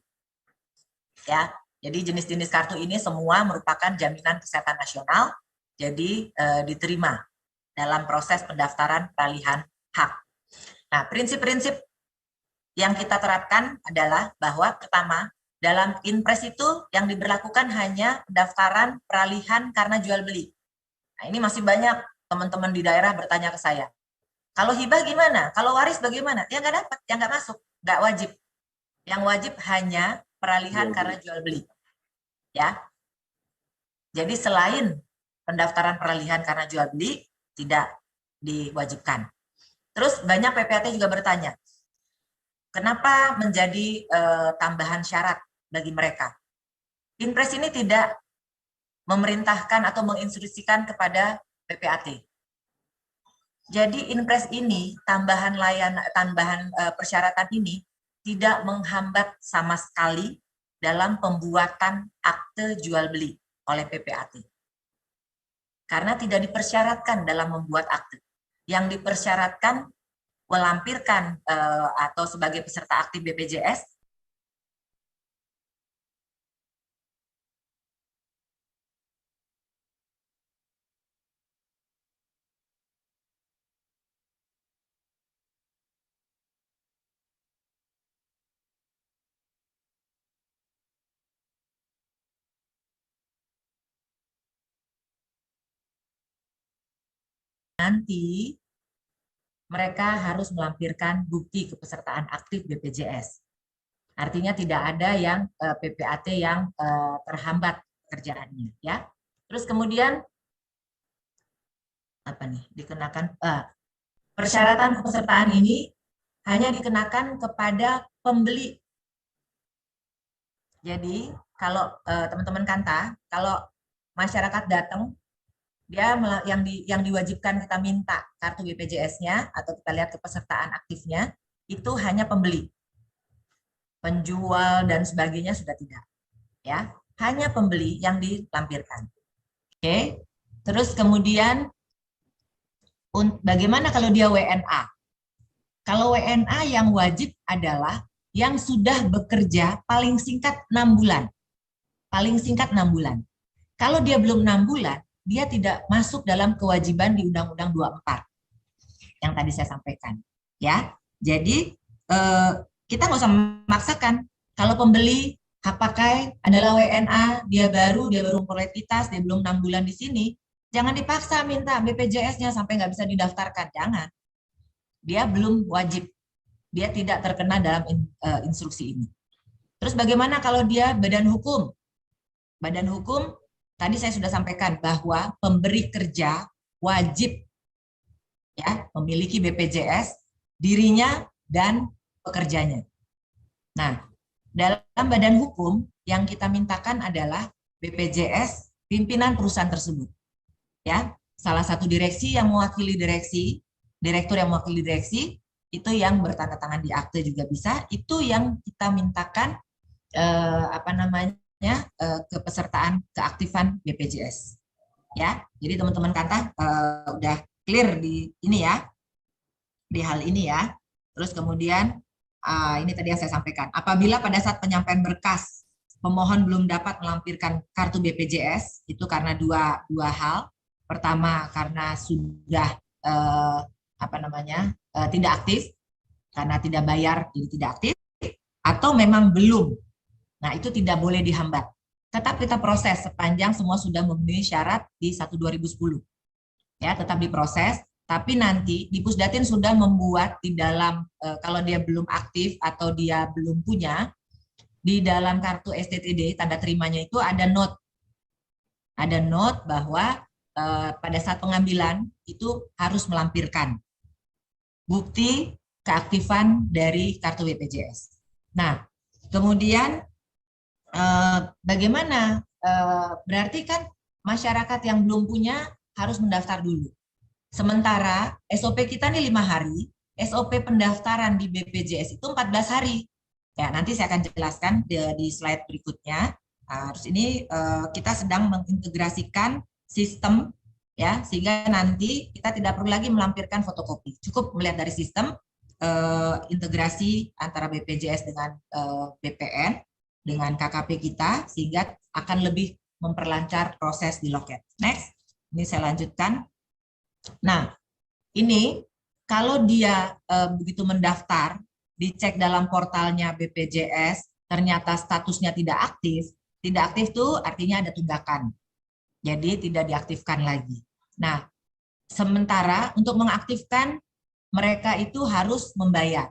Ya, Jadi jenis-jenis kartu ini semua merupakan jaminan kesehatan nasional, jadi diterima dalam proses pendaftaran peralihan hak. Nah, prinsip-prinsip yang kita terapkan adalah bahwa pertama, dalam Inpres itu yang diberlakukan hanya pendaftaran peralihan karena jual beli. Nah, ini masih banyak teman-teman di daerah bertanya ke saya. Kalau hibah gimana? Kalau waris bagaimana? Ya nggak dapat, yang nggak masuk, nggak wajib. Yang wajib hanya peralihan karena jual beli. Ya. Jadi selain pendaftaran peralihan karena jual beli tidak diwajibkan. Terus banyak PPAT juga bertanya, kenapa menjadi tambahan syarat bagi mereka? Inpres ini tidak memerintahkan atau menginstruksikan kepada PPAT. Jadi Inpres ini tambahan persyaratan ini tidak menghambat sama sekali dalam pembuatan akte jual beli oleh PPAT. Karena tidak dipersyaratkan dalam membuat akte. Yang dipersyaratkan melampirkan atau sebagai peserta aktif BPJS nanti mereka harus melampirkan bukti kepesertaan aktif BPJS. Artinya tidak ada yang PPAT yang terhambat pekerjaannya, ya. Terus kemudian apa nih? Dikenakan persyaratan kepesertaan ini hanya dikenakan kepada pembeli. Jadi kalau teman-teman Kanta, kalau masyarakat datang, dia yang diwajibkan kita minta kartu BPJS-nya atau kita lihat kepesertaan aktifnya itu hanya pembeli. Penjual dan sebagainya sudah tidak. Ya, hanya pembeli yang dilampirkan. Oke. Terus kemudian bagaimana kalau dia WNA? Kalau WNA yang wajib adalah yang sudah bekerja paling singkat 6 bulan. Paling singkat 6 bulan. Kalau dia belum 6 bulan, dia tidak masuk dalam kewajiban di Undang-Undang 24 yang tadi saya sampaikan, ya. Jadi kita nggak usah memaksakan. Kalau pembeli hak pakai adalah WNA, dia baru prolekitas, dia belum 6 bulan di sini, jangan dipaksa minta BPJS-nya sampai nggak bisa didaftarkan, jangan. Dia belum wajib, dia tidak terkena dalam instruksi ini. Terus bagaimana kalau dia badan hukum? Badan hukum tadi saya sudah sampaikan bahwa pemberi kerja wajib ya memiliki BPJS dirinya dan pekerjanya. Nah, dalam badan hukum yang kita mintakan adalah BPJS pimpinan perusahaan tersebut. Ya, salah satu direksi yang mewakili direksi, direktur yang mewakili direksi itu yang bertanda tangan di akte juga bisa. Itu yang kita mintakan kepesertaan keaktifan BPJS. Ya, jadi teman-teman Kanta udah clear di ini ya, di hal ini ya. Terus kemudian ini tadi yang saya sampaikan. Apabila pada saat penyampaian berkas pemohon belum dapat melampirkan kartu BPJS, itu karena dua hal. Pertama karena sudah tidak aktif, karena tidak bayar jadi tidak aktif, atau memang belum. Nah, itu tidak boleh dihambat. Tetap kita proses sepanjang semua sudah memenuhi syarat di 1/2010. Ya, tetap diproses, tapi nanti di Pusdatin sudah membuat di dalam kalau dia belum aktif atau dia belum punya, di dalam kartu STTD tanda terimanya itu ada note. Ada note bahwa pada saat pengambilan itu harus melampirkan bukti keaktifan dari kartu BPJS. Nah, kemudian bagaimana? Berarti kan masyarakat yang belum punya harus mendaftar dulu. Sementara SOP kita nih 5 hari, SOP pendaftaran di BPJS itu 14 hari. Ya, nanti saya akan jelaskan di slide berikutnya. Terus ini kita sedang mengintegrasikan sistem ya, sehingga nanti kita tidak perlu lagi melampirkan fotokopi. Cukup melihat dari sistem integrasi antara BPJS dengan BPN. dengan KKP kita sehingga akan lebih memperlancar proses di loket. Next, ini saya lanjutkan. Nah, ini kalau dia begitu mendaftar, dicek dalam portalnya BPJS, ternyata statusnya tidak aktif itu artinya ada tunggakan. Jadi tidak diaktifkan lagi. Nah, sementara untuk mengaktifkan mereka itu harus membayar.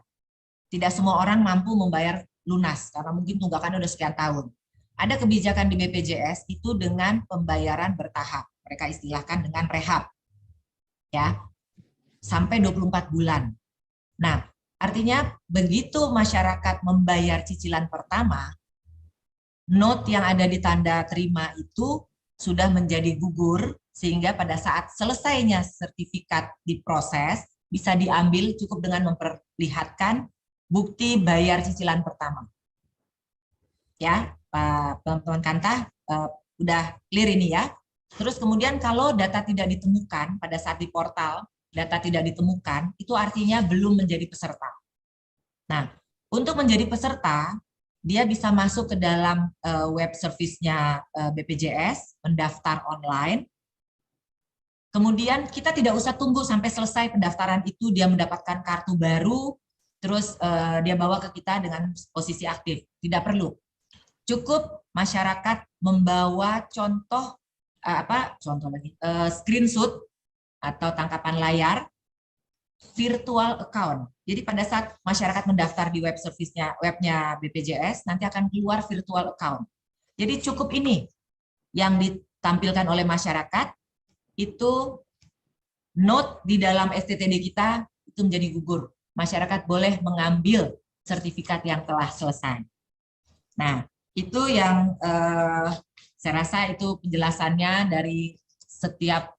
Tidak semua orang mampu membayar lunas karena mungkin tunggakan udah sekian tahun. Ada kebijakan di BPJS itu dengan pembayaran bertahap. Mereka istilahkan dengan rehab. Ya. Sampai 24 bulan. Nah, artinya begitu masyarakat membayar cicilan pertama, note yang ada di tanda terima itu sudah menjadi gugur, sehingga pada saat selesainya sertifikat diproses, bisa diambil cukup dengan memperlihatkan bukti bayar cicilan pertama. Ya, Pak teman-teman Kanta, udah clear ini ya. Terus kemudian kalau data tidak ditemukan pada saat di portal, data tidak ditemukan, itu artinya belum menjadi peserta. Nah, untuk menjadi peserta, dia bisa masuk ke dalam web service-nya BPJS, mendaftar online. Kemudian kita tidak usah tunggu sampai selesai pendaftaran itu, dia mendapatkan kartu baru, terus dia bawa ke kita dengan posisi aktif. Tidak perlu. Cukup masyarakat membawa screenshot atau tangkapan layar virtual account. Jadi pada saat masyarakat mendaftar di web service-nya, webnya BPJS, nanti akan keluar virtual account. Jadi cukup ini yang ditampilkan oleh masyarakat, itu note di dalam STTD kita itu menjadi gugur. Masyarakat boleh mengambil sertifikat yang telah selesai. Nah, itu yang saya rasa itu penjelasannya dari setiap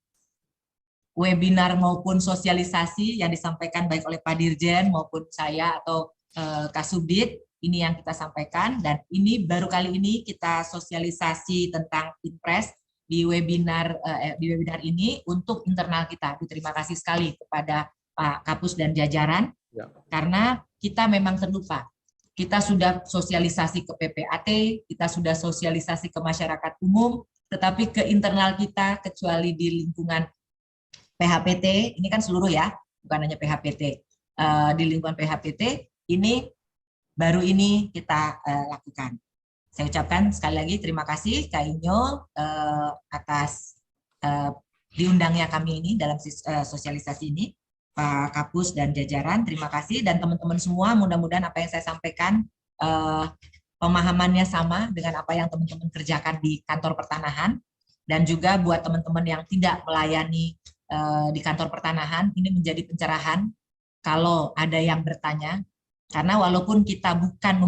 webinar maupun sosialisasi yang disampaikan baik oleh Pak Dirjen maupun saya atau Kasubdit, ini yang kita sampaikan, dan ini baru kali ini kita sosialisasi tentang Inpres di webinar ini untuk internal kita. Terima kasih sekali kepada Pak Kapus dan jajaran, karena kita memang terlupa. Kita sudah sosialisasi ke PPAT, kita sudah sosialisasi ke masyarakat umum, tetapi ke internal kita, kecuali di lingkungan PHPT, ini kan seluruh ya, bukan hanya PHPT. Di lingkungan PHPT, ini baru ini kita lakukan. Saya ucapkan sekali lagi terima kasih Kak Inyo atas diundangnya kami ini dalam sosialisasi ini. Pak Kapus dan jajaran, terima kasih. Dan teman-teman semua, mudah-mudahan apa yang saya sampaikan pemahamannya sama dengan apa yang teman-teman kerjakan di kantor pertanahan. Dan juga buat teman-teman yang tidak melayani di kantor pertanahan, ini menjadi pencerahan kalau ada yang bertanya, karena walaupun kita bukan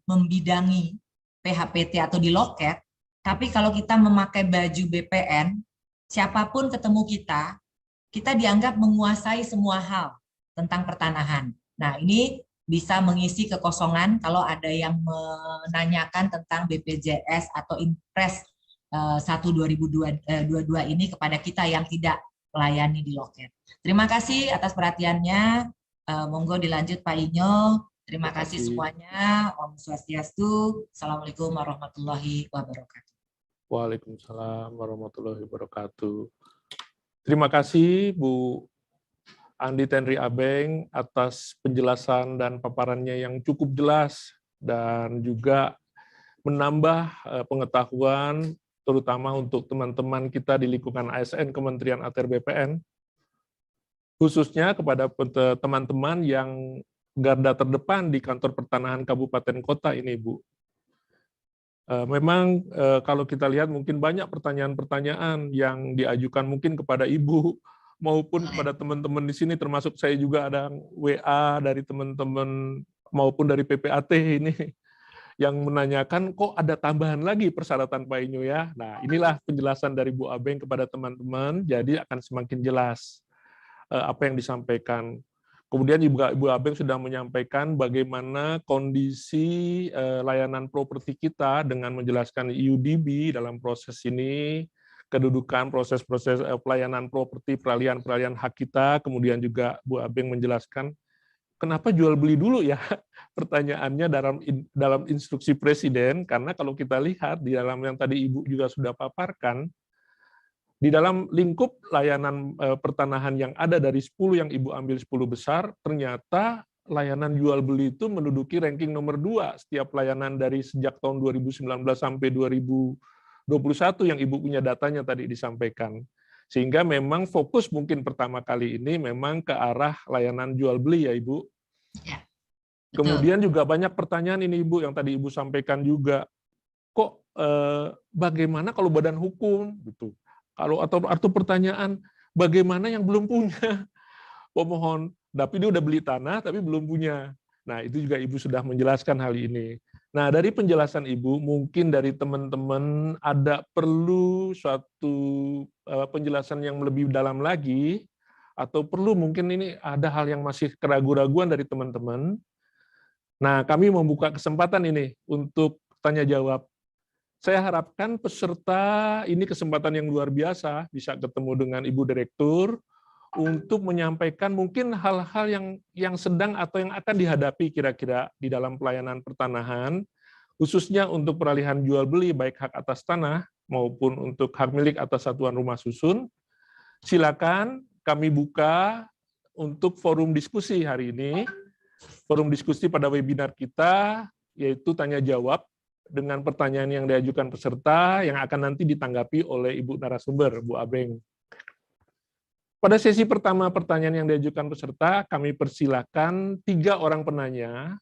membidangi PHPT atau di loket, tapi kalau kita memakai baju BPN, siapapun ketemu kita dianggap menguasai semua hal tentang pertanahan. Nah, ini bisa mengisi kekosongan kalau ada yang menanyakan tentang BPJS atau Inpres 1/2022 ini kepada kita yang tidak melayani di loket. Terima kasih atas perhatiannya. Monggo dilanjut Pak Inyo. Terima kasih semuanya. Om Swastiastu. Assalamualaikum warahmatullahi wabarakatuh. Waalaikumsalam warahmatullahi wabarakatuh. Terima kasih Bu Andi Tenri Abeng atas penjelasan dan paparannya yang cukup jelas dan juga menambah pengetahuan terutama untuk teman-teman kita di lingkungan ASN Kementerian ATR BPN, khususnya kepada teman-teman yang garda terdepan di kantor pertanahan kabupaten kota ini, Bu. Memang kalau kita lihat mungkin banyak pertanyaan-pertanyaan yang diajukan mungkin kepada Ibu maupun kepada teman-teman di sini, termasuk saya juga ada WA dari teman-teman maupun dari PPAT ini yang menanyakan kok ada tambahan lagi persyaratan Pak Inyo ya. Nah, inilah penjelasan dari Bu Abeng kepada teman-teman, jadi akan semakin jelas apa yang disampaikan. Kemudian juga Ibu Abeng sudah menyampaikan bagaimana kondisi layanan properti kita dengan menjelaskan UDB dalam proses ini, kedudukan proses-proses pelayanan properti, peralihan hak kita, kemudian juga Bu Abeng menjelaskan kenapa jual beli dulu ya? Pertanyaannya dalam instruksi Presiden, karena kalau kita lihat di dalam yang tadi Ibu juga sudah paparkan, di dalam lingkup layanan pertanahan yang ada dari 10 yang Ibu ambil 10 besar, ternyata layanan jual beli itu menduduki ranking nomor 2 setiap layanan dari sejak tahun 2019 sampai 2021 yang Ibu punya datanya tadi disampaikan. Sehingga memang fokus mungkin pertama kali ini memang ke arah layanan jual beli ya Ibu. Ya, betul. Kemudian juga banyak pertanyaan ini Ibu yang tadi Ibu sampaikan juga. Kok bagaimana kalau badan hukum gitu? Kalau atau pertanyaan bagaimana yang belum punya pemohon, tapi dia udah beli tanah tapi belum punya. Nah, itu juga Ibu sudah menjelaskan hal ini. Nah, dari penjelasan Ibu, mungkin dari teman-teman ada perlu suatu penjelasan yang lebih dalam lagi, atau perlu mungkin ini ada hal yang masih keraguan-raguan dari teman-teman. Nah, kami membuka kesempatan ini untuk tanya jawab. Saya harapkan peserta ini kesempatan yang luar biasa, bisa ketemu dengan Ibu Direktur, untuk menyampaikan mungkin hal-hal yang sedang atau yang akan dihadapi kira-kira di dalam pelayanan pertanahan, khususnya untuk peralihan jual beli baik hak atas tanah maupun untuk hak milik atas satuan rumah susun. Silakan kami buka untuk forum diskusi hari ini. Forum diskusi pada webinar kita yaitu tanya jawab dengan pertanyaan yang diajukan peserta yang akan nanti ditanggapi oleh Ibu narasumber, Bu Abeng. Pada sesi pertama pertanyaan yang diajukan peserta, kami persilakan 3 orang penanya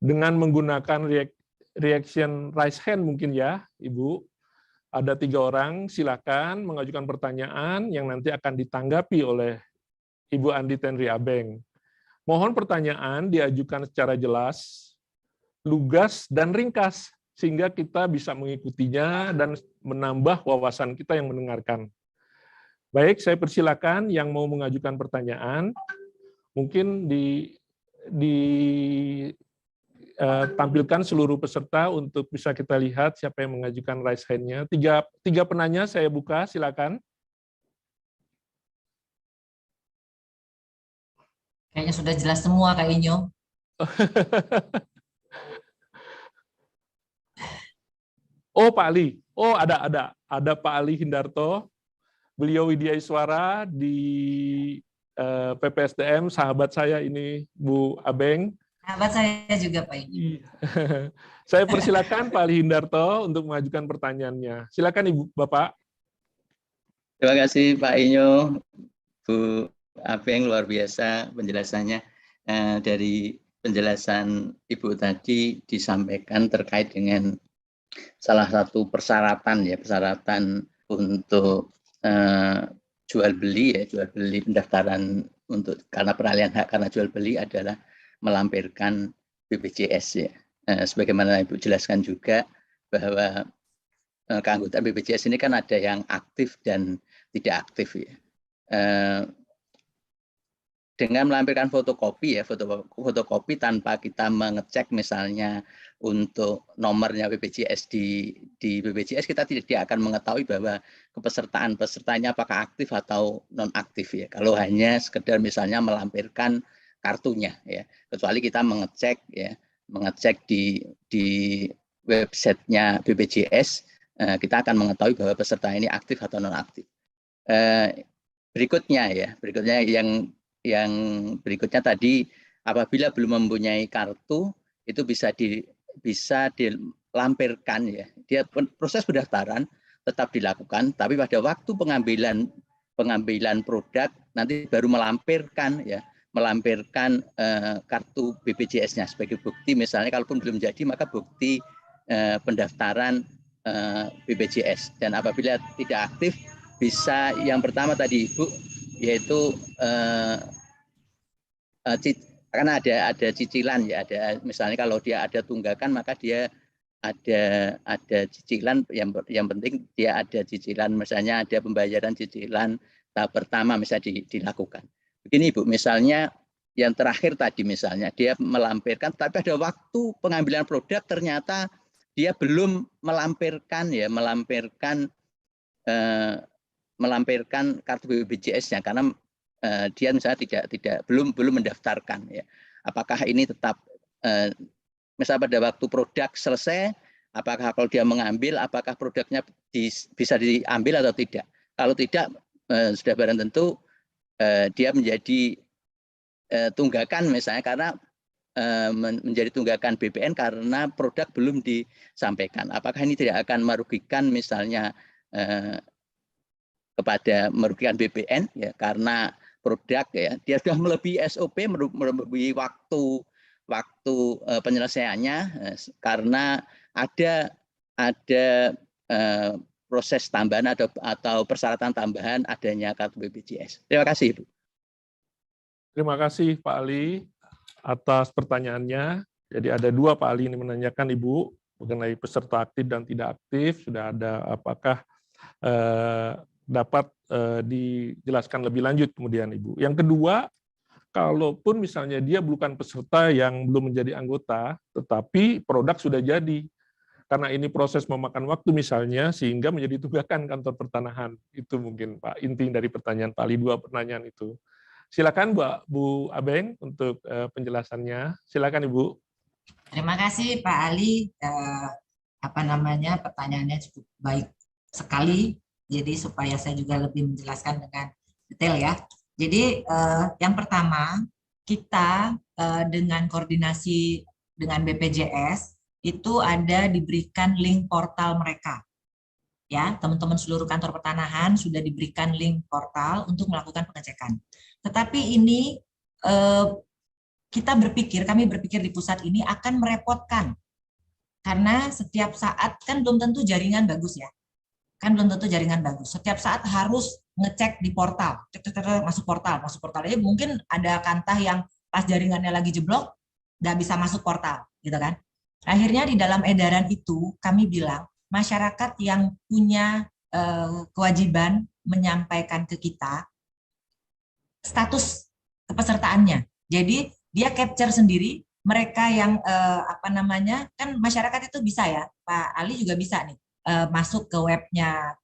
dengan menggunakan reaction raise hand mungkin ya, Ibu. Ada 3 orang, silakan mengajukan pertanyaan yang nanti akan ditanggapi oleh Ibu Andi Tenri Abeng. Mohon pertanyaan diajukan secara jelas, lugas, dan ringkas, sehingga kita bisa mengikutinya dan menambah wawasan kita yang mendengarkan. Baik, saya persilakan yang mau mengajukan pertanyaan, mungkin tampilkan seluruh peserta untuk bisa kita lihat siapa yang mengajukan raise hand-nya. Tiga penanya saya buka, silakan. Kayaknya sudah jelas semua Kak Inyo. Oh, Pak Ali. Oh, ada Pak Ali Hindarto. Beliau Widya Iswara di PPSDM, sahabat saya ini Bu Abeng. Sahabat saya juga Pak Inyo. Saya persilakan Pak Ali Hindarto untuk mengajukan pertanyaannya. Silakan Ibu Bapak. Terima kasih Pak Inyo, Bu Abeng, luar biasa penjelasannya. Dari penjelasan Ibu tadi disampaikan terkait dengan salah satu persyaratan untuk jual beli pendaftaran untuk karena peralihan hak karena jual beli adalah melampirkan BPJS ya. Sebagaimana Ibu jelaskan juga bahwa keanggotaan BPJS ini kan ada yang aktif dan tidak aktif ya. Dengan melampirkan fotokopi tanpa kita mengecek misalnya untuk nomornya BPJS di BPJS, kita tidak akan mengetahui bahwa pesertanya apakah aktif atau non aktif ya. Kalau hanya sekedar misalnya melampirkan kartunya ya, kecuali kita mengecek di websitenya BPJS, kita akan mengetahui bahwa peserta ini aktif atau non aktif. Berikutnya yang berikutnya tadi, apabila belum mempunyai kartu itu bisa dilampirkan ya. Proses pendaftaran tetap dilakukan, tapi pada waktu pengambilan produk nanti baru melampirkan kartu BPJS-nya sebagai bukti. Misalnya kalaupun belum jadi maka bukti pendaftaran BPJS. Dan apabila tidak aktif bisa yang pertama tadi Ibu, yaitu karena ada cicilan ya, ada misalnya kalau dia ada tunggakan maka dia ada cicilan, yang penting dia ada cicilan, misalnya ada pembayaran cicilan tahap pertama misalnya dilakukan. Begini Ibu, misalnya yang terakhir tadi misalnya dia melampirkan tapi pada waktu pengambilan produk ternyata dia belum melampirkan kartu BPJS-nya karena dia misalnya belum mendaftarkan ya. Apakah ini tetap misalnya pada waktu produk selesai, apakah kalau dia mengambil, apakah produknya bisa diambil atau tidak? Kalau tidak, sudah barang tentu dia menjadi tunggakan misalnya karena menjadi tunggakan BPN karena produk belum disampaikan. Apakah ini tidak akan merugikan misalnya merugikan BPN ya karena produk ya dia sudah melebihi SOP, melebihi waktu penyelesaiannya karena ada proses tambahan atau persyaratan tambahan adanya kartu BPJS. Terima kasih, Ibu. Terima kasih Pak Ali atas pertanyaannya. Jadi ada 2 Pak Ali ini menanyakan Ibu mengenai peserta aktif dan tidak aktif. Sudah ada apakah dapat dijelaskan lebih lanjut kemudian Ibu. Yang kedua, kalaupun misalnya dia bukan peserta yang belum menjadi anggota, tetapi produk sudah jadi. Karena ini proses memakan waktu misalnya, sehingga menjadi tunggakan kantor pertanahan. Itu mungkin Pak, inti dari pertanyaan Pak Ali, 2 pertanyaan itu. Silakan Bu Abeng untuk penjelasannya. Silakan Ibu. Terima kasih Pak Ali. Pertanyaannya cukup baik sekali. Jadi supaya saya juga lebih menjelaskan dengan detail ya. Jadi yang pertama, kita dengan koordinasi dengan BPJS itu ada diberikan link portal mereka. Ya, teman-teman seluruh kantor pertanahan sudah diberikan link portal untuk melakukan pengecekan. Tetapi ini kami berpikir di pusat ini akan merepotkan. Karena setiap saat kan belum tentu jaringan bagus ya. Setiap saat harus ngecek di portal, masuk portal aja mungkin ada kantah yang pas jaringannya lagi jeblok nggak bisa masuk portal, gitu kan? Akhirnya di dalam edaran itu kami bilang masyarakat yang punya kewajiban menyampaikan ke kita status kepesertaannya. Jadi dia capture sendiri mereka yang kan masyarakat itu bisa ya, Pak Ali juga bisa nih. Masuk ke webnya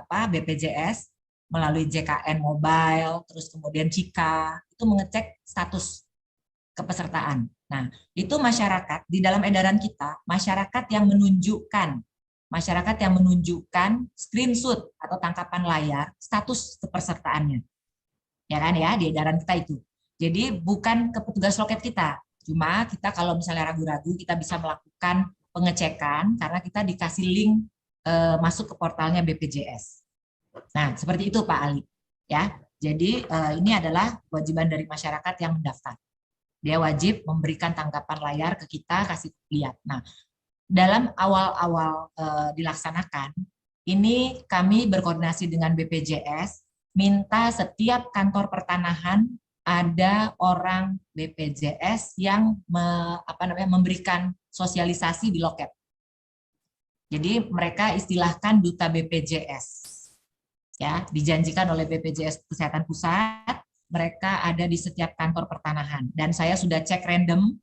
BPJS melalui JKN Mobile, terus kemudian Cika, itu mengecek status kepesertaan. Nah, itu masyarakat, di dalam edaran kita, masyarakat yang menunjukkan screenshot atau tangkapan layar status kepesertaannya. Ya kan ya, di edaran kita itu. Jadi bukan ke petugas loket kita, cuma kita kalau misalnya ragu-ragu, kita bisa melakukan pengecekan karena kita dikasih link masuk ke portalnya BPJS. Nah, seperti itu Pak Ali. Ya, jadi ini adalah kewajiban dari masyarakat yang mendaftar. Dia wajib memberikan tangkapan layar ke kita, kasih lihat. Nah, dalam awal-awal dilaksanakan, ini kami berkoordinasi dengan BPJS, minta setiap kantor pertanahan ada orang BPJS yang memberikan sosialisasi di loket. Jadi mereka istilahkan duta BPJS. Ya, dijanjikan oleh BPJS Kesehatan Pusat, mereka ada di setiap kantor pertanahan. Dan saya sudah cek random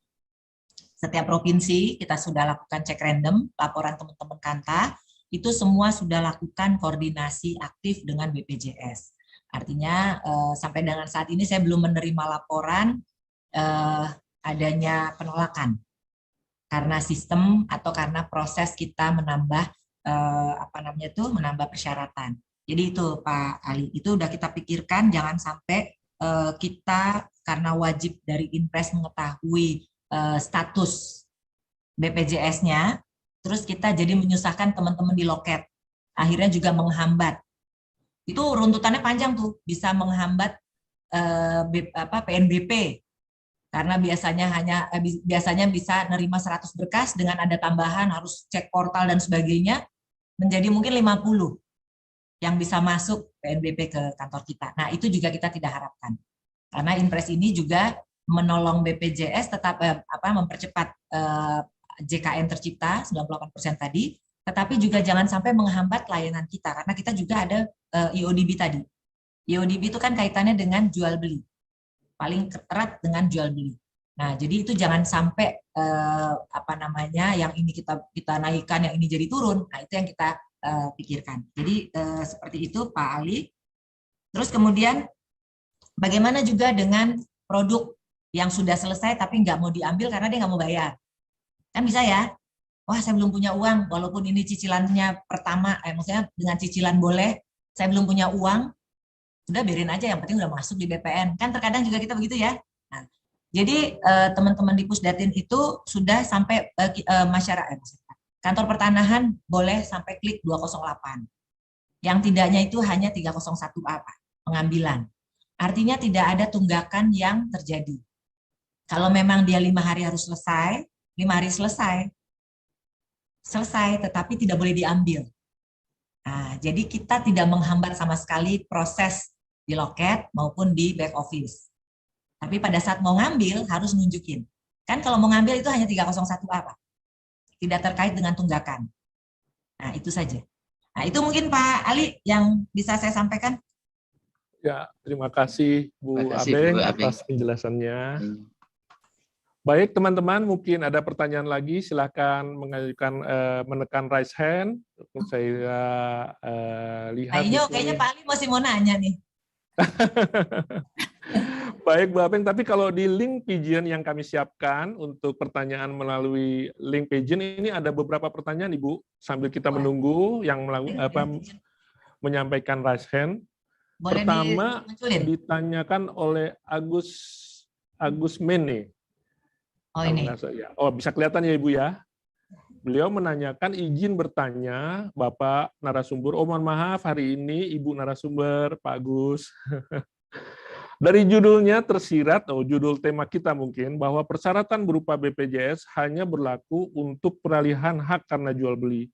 setiap provinsi, kita sudah lakukan cek random laporan teman-teman Kanta, itu semua sudah lakukan koordinasi aktif dengan BPJS. Artinya sampai dengan saat ini saya belum menerima laporan adanya penolakan karena sistem atau karena proses kita menambah menambah persyaratan. Jadi itu Pak Ali, itu udah kita pikirkan jangan sampai kita karena wajib dari Inpres mengetahui status BPJS-nya, terus kita jadi menyusahkan teman-teman di loket, akhirnya juga menghambat. Itu runtutannya panjang tuh, bisa menghambat PNBP. Karena biasanya bisa nerima 100 berkas dengan ada tambahan harus cek portal dan sebagainya menjadi mungkin 50 yang bisa masuk PNBP ke kantor kita. Nah, itu juga kita tidak harapkan. Karena Inpres ini juga menolong BPJS tetap mempercepat JKN tercipta 98% tadi, tetapi juga jangan sampai menghambat layanan kita karena kita juga ada IODB tadi. IODB itu kan kaitannya dengan jual beli. Paling erat dengan jual beli. Nah, jadi itu jangan sampai yang ini kita naikkan, yang ini jadi turun. Nah, itu yang kita pikirkan. Jadi seperti itu Pak Ali. Terus kemudian Bagaimana juga dengan produk yang sudah selesai tapi nggak mau diambil karena dia nggak mau bayar? Kan bisa ya, wah saya belum punya uang, walaupun ini cicilannya pertama, maksudnya dengan cicilan boleh, saya belum punya uang, udah biarin aja, yang penting udah masuk di BPN. Kan terkadang juga kita begitu ya. Nah, jadi teman-teman di Pusdatin itu sudah sampai masyarakat, kantor pertanahan boleh sampai klik 208. Yang tidaknya itu hanya 301A, Pak, pengambilan. Artinya tidak ada tunggakan yang terjadi. Kalau memang dia 5 hari harus selesai, 5 hari selesai, tetapi tidak boleh diambil. Nah, jadi kita tidak menghambat sama sekali proses di loket maupun di back office. Tapi pada saat mau ngambil harus nunjukin. Kan kalau mau ngambil itu hanya 301A, Pak. Tidak terkait dengan tunggakan. Nah, itu saja. Nah, itu mungkin Pak Ali yang bisa saya sampaikan. Ya, terima kasih Bu Abeng atas penjelasannya. Baik, teman-teman, mungkin ada pertanyaan lagi, silakan mengajukan menekan raise hand. Saya lihat. Kayaknya Pak Ali masih mau nanya nih. Baik, Bu Abeng, tapi kalau di link Pigeon yang kami siapkan untuk pertanyaan melalui link Pigeon ini ada beberapa pertanyaan, Ibu, sambil kita menunggu yang menyampaikan raise hand. Boleh Pertama dimunculin? ditanyakan oleh Agus Mene. Oh, ini. Oh, bisa kelihatan ya Ibu ya. Beliau menanyakan izin bertanya Bapak narasumber. Oh, mohon maaf hari ini Ibu narasumber Pak Agus. Dari judulnya tersirat, judul tema kita mungkin, bahwa persyaratan berupa BPJS hanya berlaku untuk peralihan hak karena jual beli.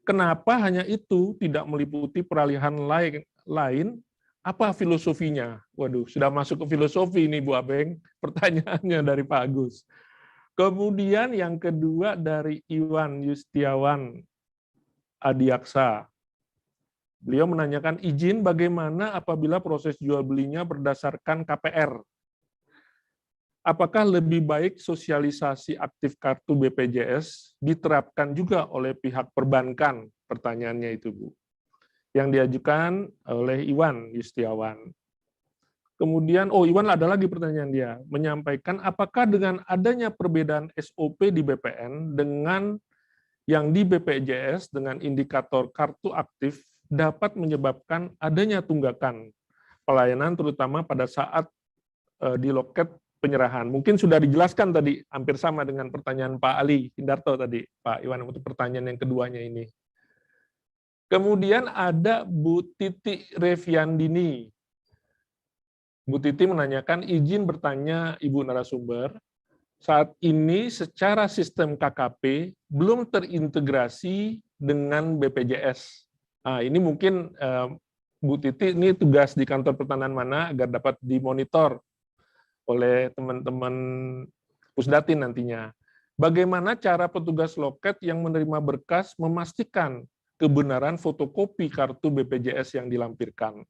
Kenapa hanya itu, tidak meliputi peralihan lain? Apa filosofinya? Waduh, sudah masuk ke filosofi ini Bu Abeng, pertanyaannya dari Pak Agus. Kemudian yang kedua dari Iwan Yustiawan Adiaksa. Beliau menanyakan izin bagaimana apabila proses jual belinya berdasarkan KPR. Apakah lebih baik sosialisasi aktif kartu BPJS diterapkan juga oleh pihak perbankan? Pertanyaannya itu, Bu. Yang diajukan oleh Iwan Yustiawan. Kemudian, Iwan ada lagi pertanyaan dia, menyampaikan apakah dengan adanya perbedaan SOP di BPN dengan yang di BPJS dengan indikator kartu aktif dapat menyebabkan adanya tunggakan pelayanan terutama pada saat di loket penyerahan. Mungkin sudah dijelaskan tadi, hampir sama dengan pertanyaan Pak Ali Hindarto tadi, Pak Iwan, untuk pertanyaan yang keduanya ini. Kemudian ada Bu Titi Reviandini. Bu Titi menanyakan izin bertanya Ibu narasumber, saat ini secara sistem KKP belum terintegrasi dengan BPJS. Nah, ini mungkin Bu Titi ini tugas di kantor pertanahan mana agar dapat dimonitor oleh teman-teman Pusdatin nantinya. Bagaimana cara petugas loket yang menerima berkas memastikan kebenaran fotokopi kartu BPJS yang dilampirkan?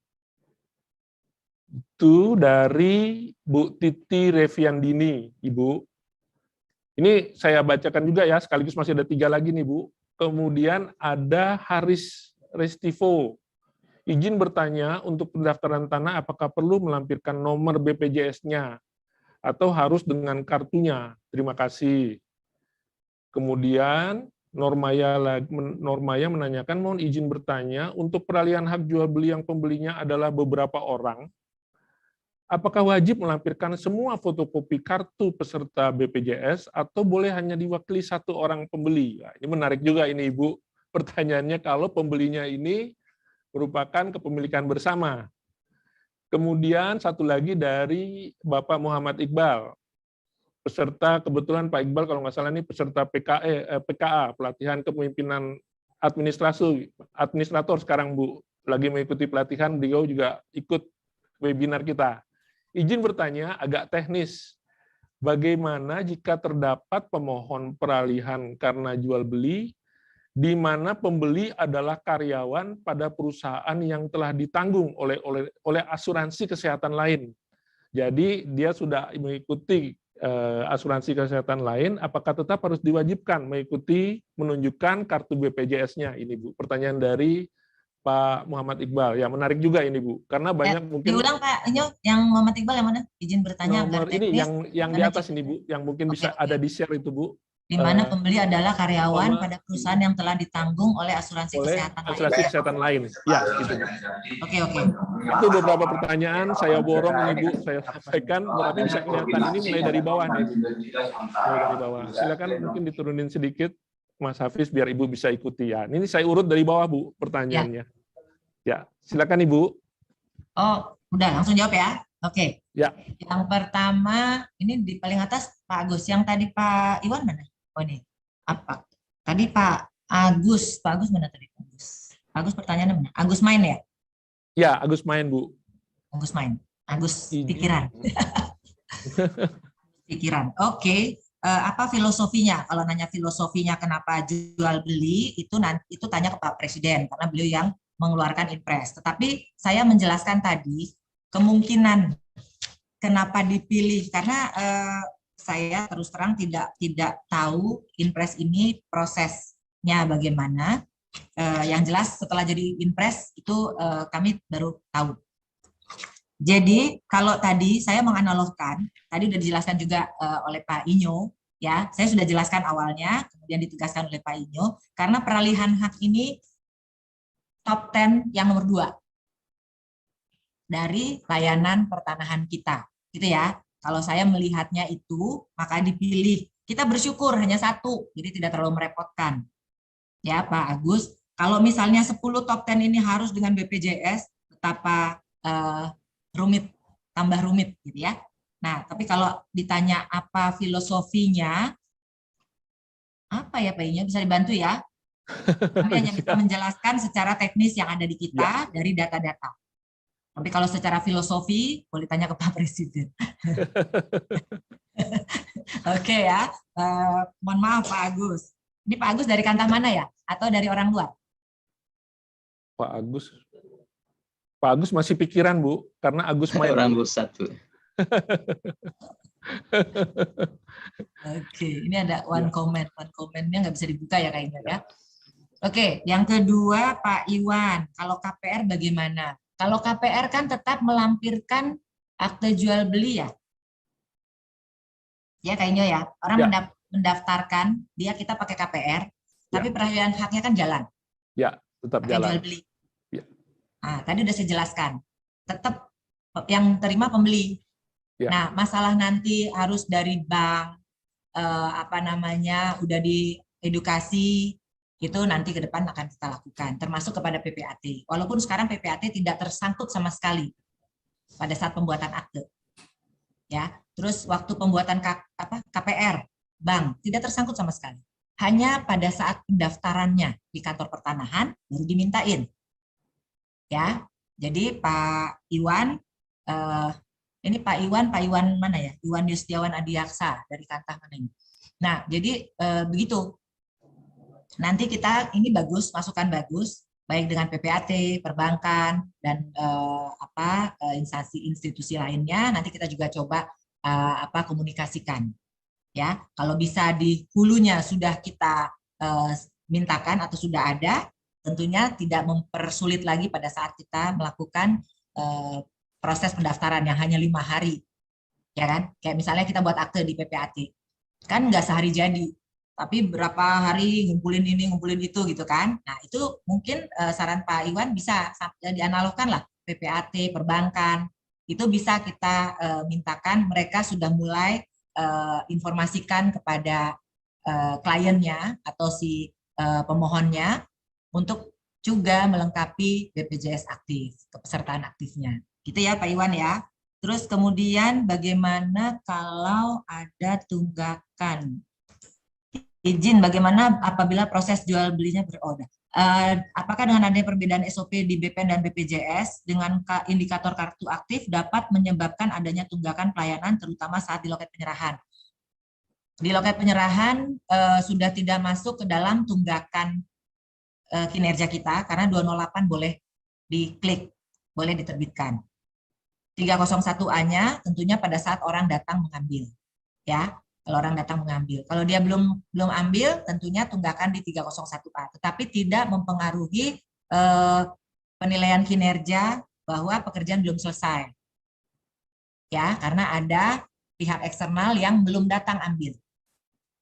Itu dari Bu Titi Reviandini, Ibu. Ini saya bacakan juga ya, sekaligus masih ada 3 lagi nih, Bu. Kemudian ada Haris Restivo. Izin bertanya untuk pendaftaran tanah apakah perlu melampirkan nomor BPJS-nya atau harus dengan kartunya? Terima kasih. Kemudian Normaya menanyakan, mohon izin bertanya, untuk peralihan hak jual beli yang pembelinya adalah beberapa orang, apakah wajib melampirkan semua fotokopi kartu peserta BPJS atau boleh hanya diwakili 1 orang pembeli? Nah, ini menarik juga ini Ibu, pertanyaannya kalau pembelinya ini merupakan kepemilikan bersama. Kemudian satu lagi dari Bapak Muhammad Iqbal, peserta, kebetulan Pak Iqbal kalau nggak salah ini peserta PKA, pelatihan kepemimpinan administrator sekarang Bu, lagi mengikuti pelatihan, beliau juga ikut webinar kita. Izin bertanya agak teknis, bagaimana jika terdapat pemohon peralihan karena jual beli, di mana pembeli adalah karyawan pada perusahaan yang telah ditanggung oleh asuransi kesehatan lain. Jadi dia sudah mengikuti asuransi kesehatan lain, apakah tetap harus diwajibkan mengikuti menunjukkan kartu BPJS-nya? Ini Bu, pertanyaan dari Pak Muhammad Iqbal. Ya, menarik juga ini, Bu. Karena banyak mungkin Diulang Pak Inyo, yang Muhammad Iqbal yang mana? Izin bertanya agar nomor ini teknis. yang di atas ini, Bu, yang mungkin bisa ada di share itu, Bu. Di mana pembeli adalah karyawan sama- pada perusahaan yang telah ditanggung oleh asuransi Oleh kesehatan asuransi lainnya. kesehatan lain. Ya, gitu, Bu. Oke. Itu beberapa pertanyaan saya borong nih, Bu, saya sampaikan, tapi bisa kelihatan ini mulai dari bawah nih, Bu. Mulai dari bawah. Silakan mungkin diturunin sedikit, Mas Hafiz, biar Ibu bisa ikuti ya. Ini saya urut dari bawah, Bu, pertanyaannya. Ya, silakan Ibu. Oh, udah langsung jawab ya. Oke. Ya. Yang pertama, ini di paling atas Pak Agus. Yang tadi Pak Iwan mana? Oh ini. Apa? Tadi Pak Agus. Pak Agus mana tadi? Pak Agus pertanyaannya mana? Agus main ya? Ya, Agus main, Bu. Agus main. Agus Ini. pikiran. Pikiran. Oke. Apa filosofinya? Kalau nanya filosofinya kenapa jual beli, itu nanti itu tanya ke Pak Presiden karena beliau yang mengeluarkan impres. Tetapi saya menjelaskan tadi kemungkinan kenapa dipilih karena saya terus terang tidak tahu impres ini prosesnya bagaimana. Yang jelas setelah jadi impres itu kami baru tahu. Jadi kalau tadi saya menganalogkan, tadi sudah dijelaskan juga oleh Pak Inyo, ya saya sudah jelaskan awalnya, kemudian ditegaskan oleh Pak Inyo, karena peralihan hak ini top 10 yang nomor 2 dari layanan pertanahan kita, gitu ya. Kalau saya melihatnya itu, maka dipilih. Kita bersyukur hanya 1, jadi tidak terlalu merepotkan. Ya Pak Agus, kalau misalnya 10 top 10 ini harus dengan BPJS, betapa rumit, tambah rumit gitu ya. Nah, tapi kalau ditanya apa filosofinya, apa ya Pak Inyo, bisa dibantu ya? Kami hanya bisa menjelaskan secara teknis yang ada di kita dari data-data. Tapi kalau secara filosofi, boleh tanya ke Pak Presiden. Oke ya, mohon maaf Pak Agus. Ini Pak Agus dari kantor mana ya? Atau dari orang luar? Pak Agus masih pikiran, Bu, karena Agus main. Orang pusat, Bu. Oke, ini ada one comment. One comment-nya nggak bisa dibuka ya kayaknya ya. Oke, yang kedua Pak Iwan, kalau KPR bagaimana? Kalau KPR kan tetap melampirkan akte jual beli ya? Ya kayaknya ya, orang mendaftarkan, dia kita pakai KPR, tapi peralihan haknya kan jalan. Ya, tetap pakai jalan. Jual beli. Ya. Nah, tadi udah saya jelaskan, tetap yang terima pembeli. Ya. Nah, masalah nanti harus dari bank, udah diedukasi, itu nanti ke depan akan kita lakukan, termasuk kepada PPAT. Walaupun sekarang PPAT tidak tersangkut sama sekali pada saat pembuatan akte. Ya, terus waktu pembuatan KPR, bank tidak tersangkut sama sekali. Hanya pada saat pendaftarannya di kantor pertanahan baru dimintain. Ya, jadi Pak Iwan, ini Pak Iwan mana ya? Iwan Yustiawan Adiaksa dari Kantah mana ini? Nah, jadi begitu. Nanti kita ini bagus, masukan bagus, baik dengan PPAT, perbankan, dan instansi institusi lainnya. Nanti kita juga coba komunikasikan. Ya, kalau bisa di hulunya sudah kita mintakan atau sudah ada, tentunya tidak mempersulit lagi pada saat kita melakukan proses pendaftaran yang hanya 5 hari, ya kan? Kayak misalnya kita buat akte di PPAT, kan nggak sehari jadi. Tapi berapa hari ngumpulin ini, ngumpulin itu gitu kan. Nah itu mungkin saran Pak Iwan bisa dianalogkan lah PPAT, perbankan, itu bisa kita mintakan mereka sudah mulai informasikan kepada kliennya atau si pemohonnya untuk juga melengkapi BPJS aktif, kepesertaan aktifnya. Gitu ya Pak Iwan ya. Terus kemudian bagaimana kalau ada tunggakan? Izin bagaimana apabila proses jual belinya beroda? Apakah dengan adanya perbedaan SOP di BPN dan BPJS dengan indikator kartu aktif dapat menyebabkan adanya tunggakan pelayanan terutama saat di loket penyerahan? Di loket penyerahan sudah tidak masuk ke dalam tunggakan kinerja kita karena 208 boleh diklik, boleh diterbitkan. 301A-nya tentunya pada saat orang datang mengambil, ya. Kalau orang datang mengambil. Kalau dia belum ambil, tentunya tunggakan di 301A. Tetapi tidak mempengaruhi penilaian kinerja bahwa pekerjaan belum selesai. Ya, karena ada pihak eksternal yang belum datang ambil.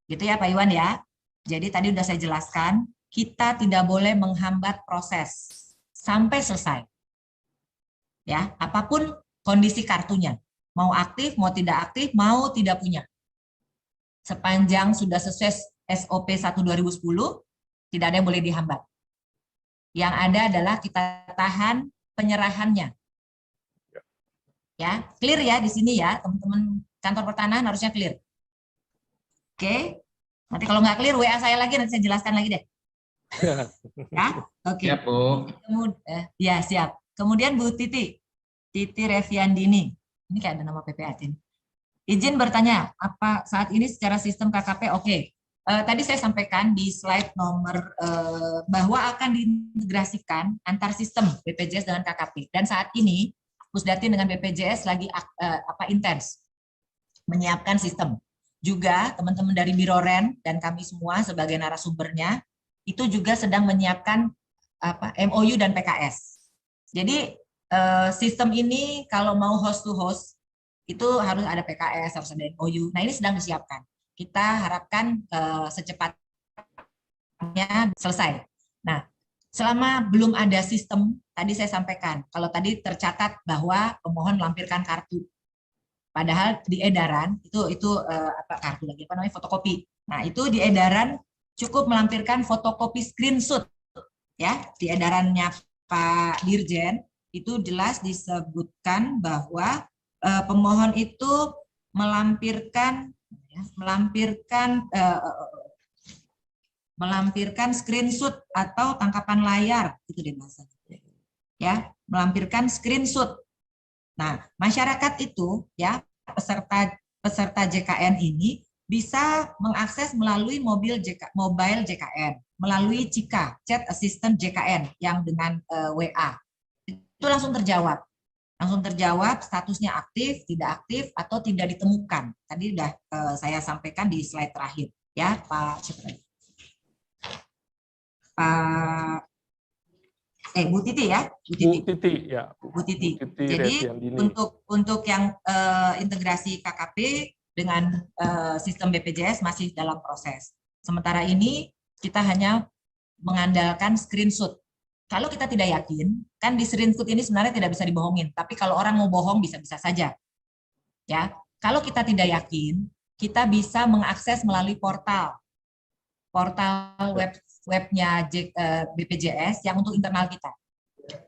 Gitu ya Pak Iwan ya. Jadi tadi sudah saya jelaskan, kita tidak boleh menghambat proses sampai selesai. Ya, apapun kondisi kartunya. Mau aktif, mau tidak aktif, mau tidak punya. Sepanjang sudah sesuai SOP 1/2010, tidak ada yang boleh dihambat. Yang ada adalah kita tahan penyerahannya. Ya, clear ya di sini ya, teman-teman kantor pertanahan harusnya clear. Oke, nanti kalau nggak clear WA saya lagi, nanti saya jelaskan lagi deh. Ya, oke. Siap, Bu. Ya, siap. Kemudian Bu Titi Reviandini, ini kayak ada nama PPAT ini. Izin bertanya, apa saat ini secara sistem KKP oke? Tadi saya sampaikan di slide nomor bahwa akan diintegrasikan antar sistem BPJS dengan KKP. Dan saat ini Pusdatin dengan BPJS lagi intens menyiapkan sistem. Juga teman-teman dari Biro Ren dan kami semua sebagai narasumbernya itu juga sedang menyiapkan MOU dan PKS. Jadi sistem ini kalau mau host to host itu harus ada PKS, harus ada MOU. Nah, ini sedang disiapkan. Kita harapkan secepatnya selesai. Nah, selama belum ada sistem, tadi saya sampaikan, kalau tadi tercatat bahwa pemohon melampirkan kartu, padahal di edaran itu kartu lagi apa namanya fotokopi. Nah, itu di edaran cukup melampirkan fotokopi screenshot, ya di edarannya Pak Dirjen itu jelas disebutkan bahwa pemohon itu melampirkan screenshot atau tangkapan layar itu deh bahasanya. Ya, melampirkan screenshot. Nah, masyarakat itu ya peserta JKN ini bisa mengakses melalui mobile JKN, melalui Cika, Chat Assistant JKN yang dengan WA. Itu langsung terjawab. Statusnya aktif, tidak aktif, atau tidak ditemukan. Tadi sudah saya sampaikan di slide terakhir, ya Pak. Bu Titi ya, Bu Titi. Jadi untuk yang integrasi KKP dengan sistem BPJS masih dalam proses. Sementara ini kita hanya mengandalkan screenshot. Kalau kita tidak yakin, kan di screenshot ini sebenarnya tidak bisa dibohongin. Tapi kalau orang mau bohong bisa-bisa saja. Ya, kalau kita tidak yakin, kita bisa mengakses melalui portal webnya BPJS yang untuk internal kita.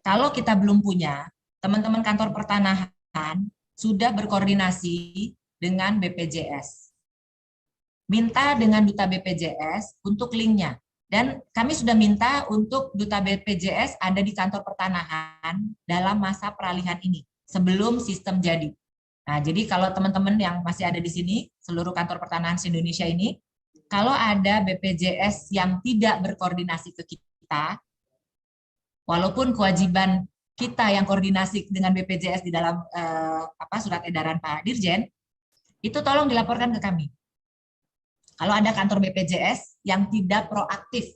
Kalau kita belum punya, teman-teman kantor pertanahan sudah berkoordinasi dengan BPJS. Minta dengan duta BPJS untuk linknya. Dan kami sudah minta untuk duta BPJS ada di kantor pertanahan dalam masa peralihan ini, sebelum sistem jadi. Nah, jadi kalau teman-teman yang masih ada di sini, seluruh kantor pertanahan se-Indonesia ini, kalau ada BPJS yang tidak berkoordinasi ke kita, walaupun kewajiban kita yang koordinasi dengan BPJS di dalam surat edaran Pak Dirjen, itu tolong dilaporkan ke kami. Kalau ada kantor BPJS yang tidak proaktif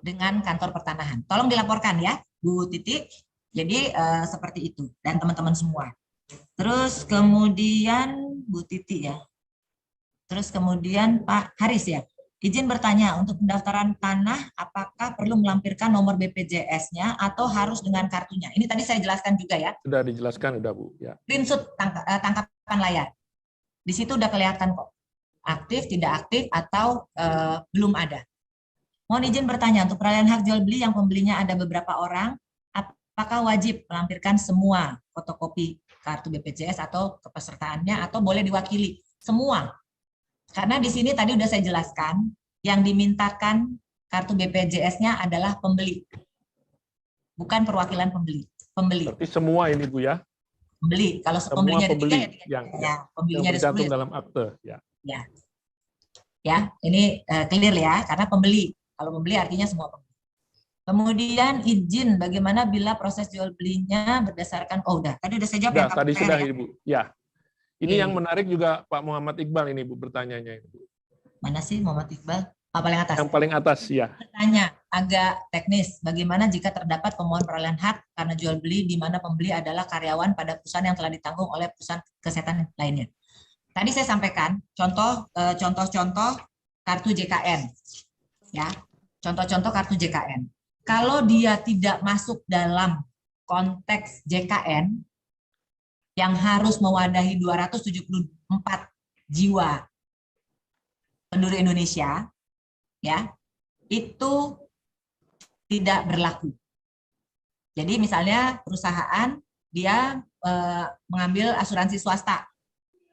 dengan kantor pertanahan, tolong dilaporkan ya, Bu Titi. Jadi seperti itu dan teman-teman semua. Terus kemudian Bu Titi ya. Terus kemudian Pak Haris ya. Izin bertanya, untuk pendaftaran tanah, apakah perlu melampirkan nomor BPJS-nya atau harus dengan kartunya? Ini tadi saya jelaskan juga ya. Sudah dijelaskan, udah Bu. Ya. Screenshot tangkapan layar. Di situ udah kelihatan kok. Aktif, tidak aktif, atau belum ada. Mohon izin bertanya, untuk peralihan hak jual beli yang pembelinya ada beberapa orang, apakah wajib melampirkan semua fotokopi kartu BPJS atau kepesertaannya, atau boleh diwakili? Semua. Karena di sini tadi udah saya jelaskan, yang dimintakan kartu BPJS-nya adalah pembeli. Bukan perwakilan pembeli. Berarti semua ini Bu ya? Pembeli. Kalau pembelinya ada 3 ya, pembelinya ada 10 dalam akte ya. Ya, ini clear ya, karena pembeli. Kalau pembeli artinya semua pembeli. Kemudian izin, bagaimana bila proses jual belinya berdasarkan tadi udah saya jawab. Tadi sudah Ibu. Ya. Ini yang menarik juga Pak Muhammad Iqbal ini Bu bertanyanya. Mana sih Muhammad Iqbal? Paling atas. Yang paling atas ya. Bertanya, agak teknis. Bagaimana jika terdapat pemohon peralihan hak karena jual beli di mana pembeli adalah karyawan pada perusahaan yang telah ditanggung oleh perusahaan kesehatan lainnya. Tadi saya sampaikan contoh-contoh kartu JKN, ya, contoh-contoh kartu JKN. Kalau dia tidak masuk dalam konteks JKN yang harus mewadahi 274 jiwa penduduk Indonesia, ya, itu tidak berlaku. Jadi misalnya perusahaan dia mengambil asuransi swasta,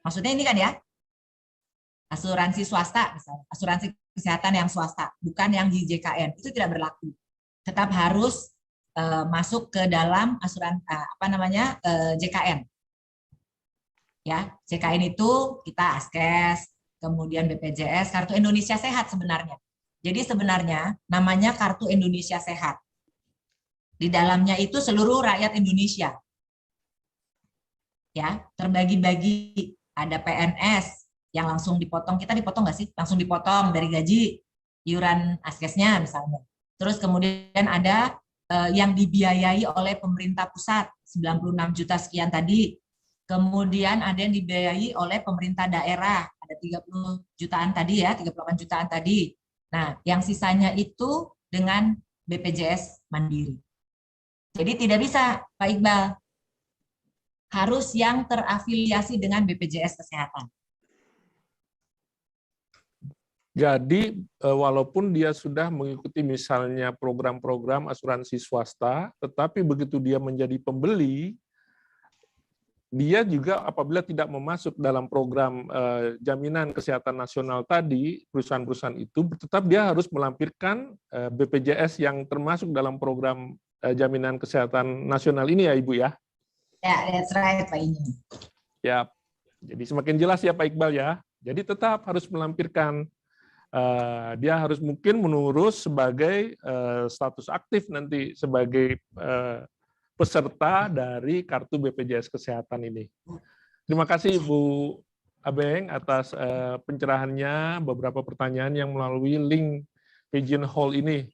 maksudnya ini kan ya, asuransi swasta, misalnya asuransi kesehatan yang swasta, bukan yang di JKN, itu tidak berlaku. Tetap harus masuk ke dalam asuransi JKN. Ya, JKN itu kita Askes, kemudian BPJS, Kartu Indonesia Sehat sebenarnya. Jadi sebenarnya namanya Kartu Indonesia Sehat. Di dalamnya itu seluruh rakyat Indonesia. Ya, terbagi-bagi. Ada PNS yang langsung dipotong, kita dipotong nggak sih? Langsung dipotong dari gaji, iuran Askesnya misalnya. Terus kemudian ada yang dibiayai oleh pemerintah pusat, 96 juta sekian tadi. Kemudian ada yang dibiayai oleh pemerintah daerah, ada 30 jutaan tadi ya, 38 jutaan tadi. Nah, yang sisanya itu dengan BPJS Mandiri. Jadi tidak bisa, Pak Iqbal. Harus yang terafiliasi dengan BPJS Kesehatan. Jadi walaupun dia sudah mengikuti misalnya program-program asuransi swasta, tetapi begitu dia menjadi pembeli, dia juga apabila tidak memasuk dalam program jaminan kesehatan nasional tadi, perusahaan-perusahaan itu tetap dia harus melampirkan BPJS yang termasuk dalam program jaminan kesehatan nasional ini ya Ibu ya? Ya, that's right Pak Inyo. Ya, jadi semakin jelas ya Pak Iqbal ya. Jadi tetap harus melampirkan, dia harus mungkin menurus sebagai status aktif nanti sebagai peserta dari kartu BPJS Kesehatan ini. Terima kasih Bu Abeng atas pencerahannya, beberapa pertanyaan yang melalui link Pigeonhole ini.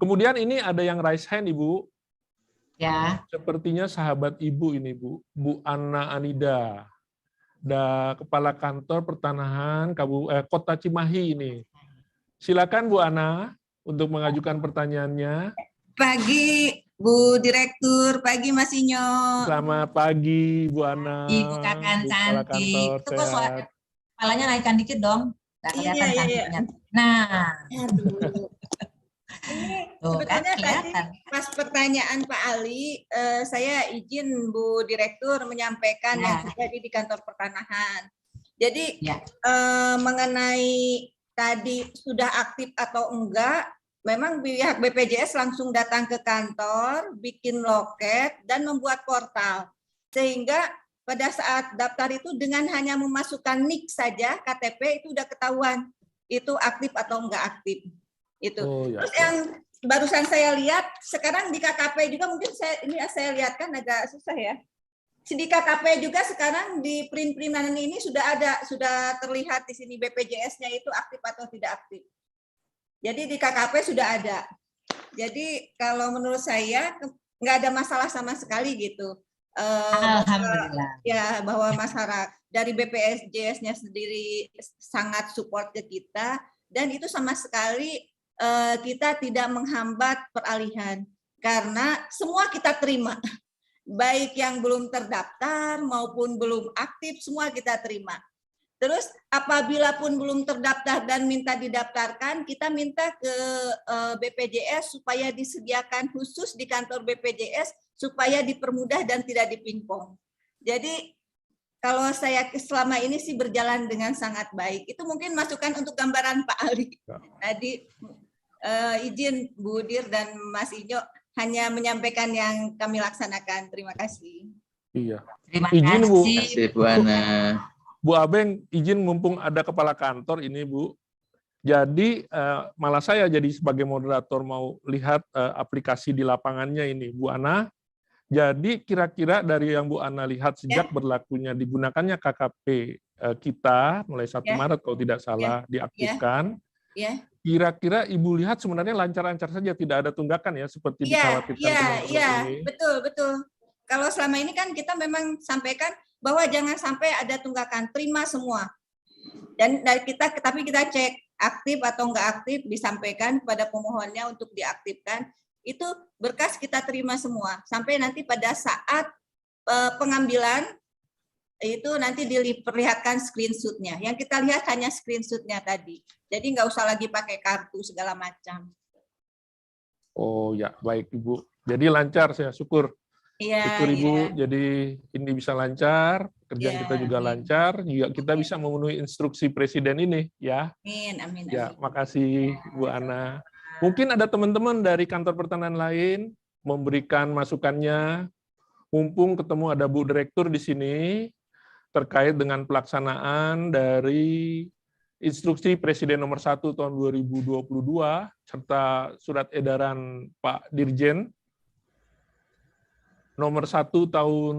Kemudian ini ada yang raise hand Ibu. Ya. Sepertinya sahabat Ibu ini Bu Anna Anida, Kepala Kantor Pertanahan Kota Cimahi ini. Silakan Bu Ana untuk mengajukan pertanyaannya. Pagi Bu Direktur, pagi Mas Inyo. Selamat pagi Bu Ana. Ibu Kakan cantik. Itu kok suara kepalanya naikkan dikit dong. Nggak kelihatan cantiknya. Nah. Aduh. Ini sebetulnya tadi pas pertanyaan Pak Ali, saya izin Bu Direktur menyampaikan yang terjadi di kantor pertanahan. Jadi mengenai tadi sudah aktif atau enggak, memang pihak BPJS langsung datang ke kantor, bikin loket, dan membuat portal. Sehingga pada saat daftar itu dengan hanya memasukkan NIK saja, KTP itu udah ketahuan itu aktif atau enggak aktif. Itu. Terus yang barusan saya lihat, sekarang di KKP juga mungkin saya lihat kan agak susah ya. Di KKP juga sekarang di print-printan ini sudah terlihat di sini BPJS-nya itu aktif atau tidak aktif. Jadi di KKP sudah ada. Jadi kalau menurut saya nggak ada masalah sama sekali gitu. Alhamdulillah. Ya bahwa masyarakat dari BPJS-nya sendiri sangat support ke kita dan itu sama sekali kita tidak menghambat peralihan karena semua kita terima. Baik yang belum terdaftar maupun belum aktif semua kita terima. Terus apabila pun belum terdaftar dan minta didaftarkan, kita minta ke BPJS supaya disediakan khusus di kantor BPJS supaya dipermudah dan tidak dipingpong. Jadi kalau saya selama ini sih berjalan dengan sangat baik. Itu mungkin masukan untuk gambaran Pak Ali. Tadi izin Bu Dir dan Mas Inyo hanya menyampaikan yang kami laksanakan. Terima kasih. Iya. Terima izin, Bu. kasih. Terima kasih Bu Ana. Bu Abeng, izin mumpung ada kepala kantor ini Bu. Jadi malah saya jadi sebagai moderator mau lihat aplikasi di lapangannya ini Bu Ana. Jadi kira-kira dari yang Bu Ana lihat sejak berlakunya digunakannya KKP kita mulai 1 Maret kalau tidak salah diaktifkan. Ya. Kira-kira Ibu lihat sebenarnya lancar-lancar saja, tidak ada tunggakan ya, seperti dikhawatirkan teman-teman ini. Betul. Kalau selama ini kan kita memang sampaikan bahwa jangan sampai ada tunggakan, terima semua. Dan dari kita, tapi kita cek aktif atau enggak aktif, disampaikan kepada pemohonnya untuk diaktifkan. Itu berkas kita terima semua. Sampai nanti pada saat pengambilan, itu nanti diperlihatkan screenshot-nya. Yang kita lihat hanya screenshot-nya tadi. Jadi nggak usah lagi pakai kartu segala macam. Oh ya, baik Ibu. Jadi lancar, saya syukur. Iya, Syukur Ibu, iya. jadi ini bisa lancar, kerjaan Ya, kita juga amin. lancar, juga kita bisa memenuhi instruksi Presiden ini, ya. Amin. Ya, makasih Bu Ana. Mungkin ada teman-teman dari kantor pertanahan lain memberikan masukannya. Mumpung ketemu ada Bu Direktur di sini terkait dengan pelaksanaan dari Instruksi Presiden nomor 1 tahun 2022 serta surat edaran Pak Dirjen nomor 1 tahun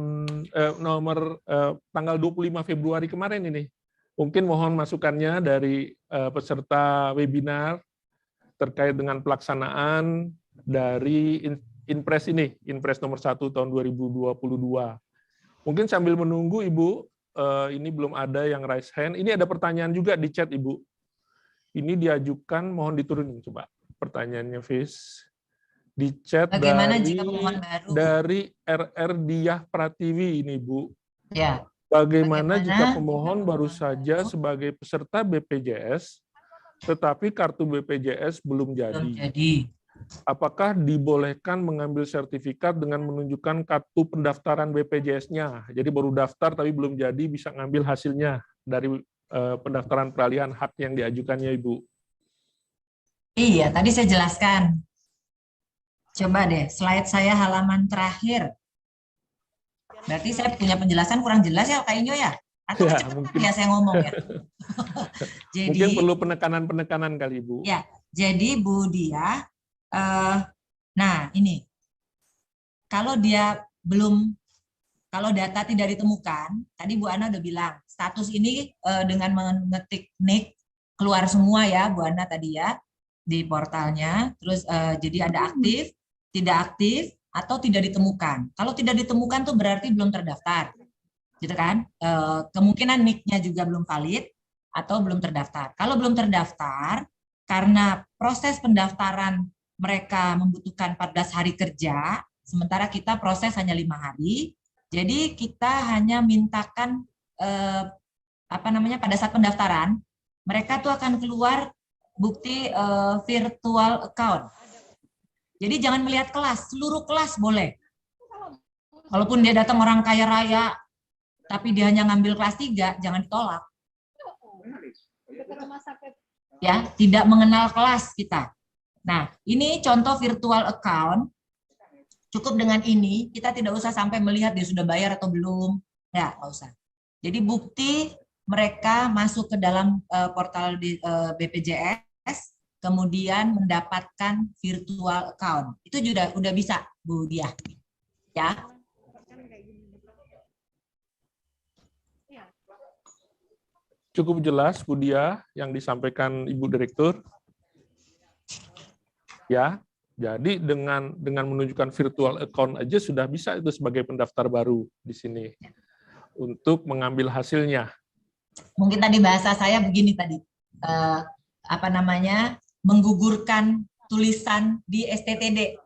tanggal 25 Februari kemarin ini. Mungkin mohon masukannya dari peserta webinar terkait dengan pelaksanaan dari Inpres ini, Inpres nomor 1 tahun 2022. Mungkin sambil menunggu Ibu, ini belum ada yang raise hand. Ini ada pertanyaan juga di chat Ibu. Ini diajukan, mohon diturunin coba pertanyaannya, Fis. Di chat Bagaimana jika pemohon baru? dari RR Diah Pratiwi ini, Bu. Ya. Bagaimana jika pemohon baru saja sebagai peserta BPJS, tetapi kartu BPJS belum jadi? Apakah dibolehkan mengambil sertifikat dengan menunjukkan kartu pendaftaran BPJS-nya? Jadi baru daftar tapi belum jadi, bisa ngambil hasilnya dari pendaftaran peralihan hak yang diajukannya, Ibu. Iya, tadi saya jelaskan. Coba deh, slide saya halaman terakhir. Berarti saya punya penjelasan kurang jelas ya, Kak Inyo ya? Atau Ya, kecepatan ya saya ngomong ya? Jadi, mungkin perlu penekanan-penekanan kali, Bu. Ya, jadi Bu Dia, nah ini, kalau dia belum, kalau data tidak ditemukan, tadi Bu Ana udah bilang, status ini dengan mengetik NIK, keluar semua ya Bu Ana tadi ya, di portalnya, terus jadi ada aktif, tidak aktif, atau tidak ditemukan. Kalau tidak ditemukan tuh berarti belum terdaftar, gitu kan? Kemungkinan NIK-nya juga belum valid atau belum terdaftar. Kalau belum terdaftar, karena proses pendaftaran mereka membutuhkan 14 hari kerja, sementara kita proses hanya 5 hari. Jadi kita hanya mintakan pada saat pendaftaran, mereka tuh akan keluar bukti virtual account. Jadi jangan melihat kelas, seluruh kelas boleh. Walaupun dia datang orang kaya raya, tapi dia hanya ngambil kelas 3, jangan ditolak. Ya, tidak mengenal kelas kita. Nah, ini contoh virtual account. Cukup dengan ini, kita tidak usah sampai melihat dia sudah bayar atau belum. Ya, nggak usah. Jadi bukti mereka masuk ke dalam portal di BPJS, kemudian mendapatkan virtual account. Itu juga udah bisa, Bu Dia. Ya. Cukup jelas, Bu Dia, yang disampaikan Ibu Direktur. Ya, jadi dengan menunjukkan virtual account aja sudah bisa itu sebagai pendaftar baru di sini untuk mengambil hasilnya. Mungkin tadi bahasa saya begini tadi, menggugurkan tulisan di STTD.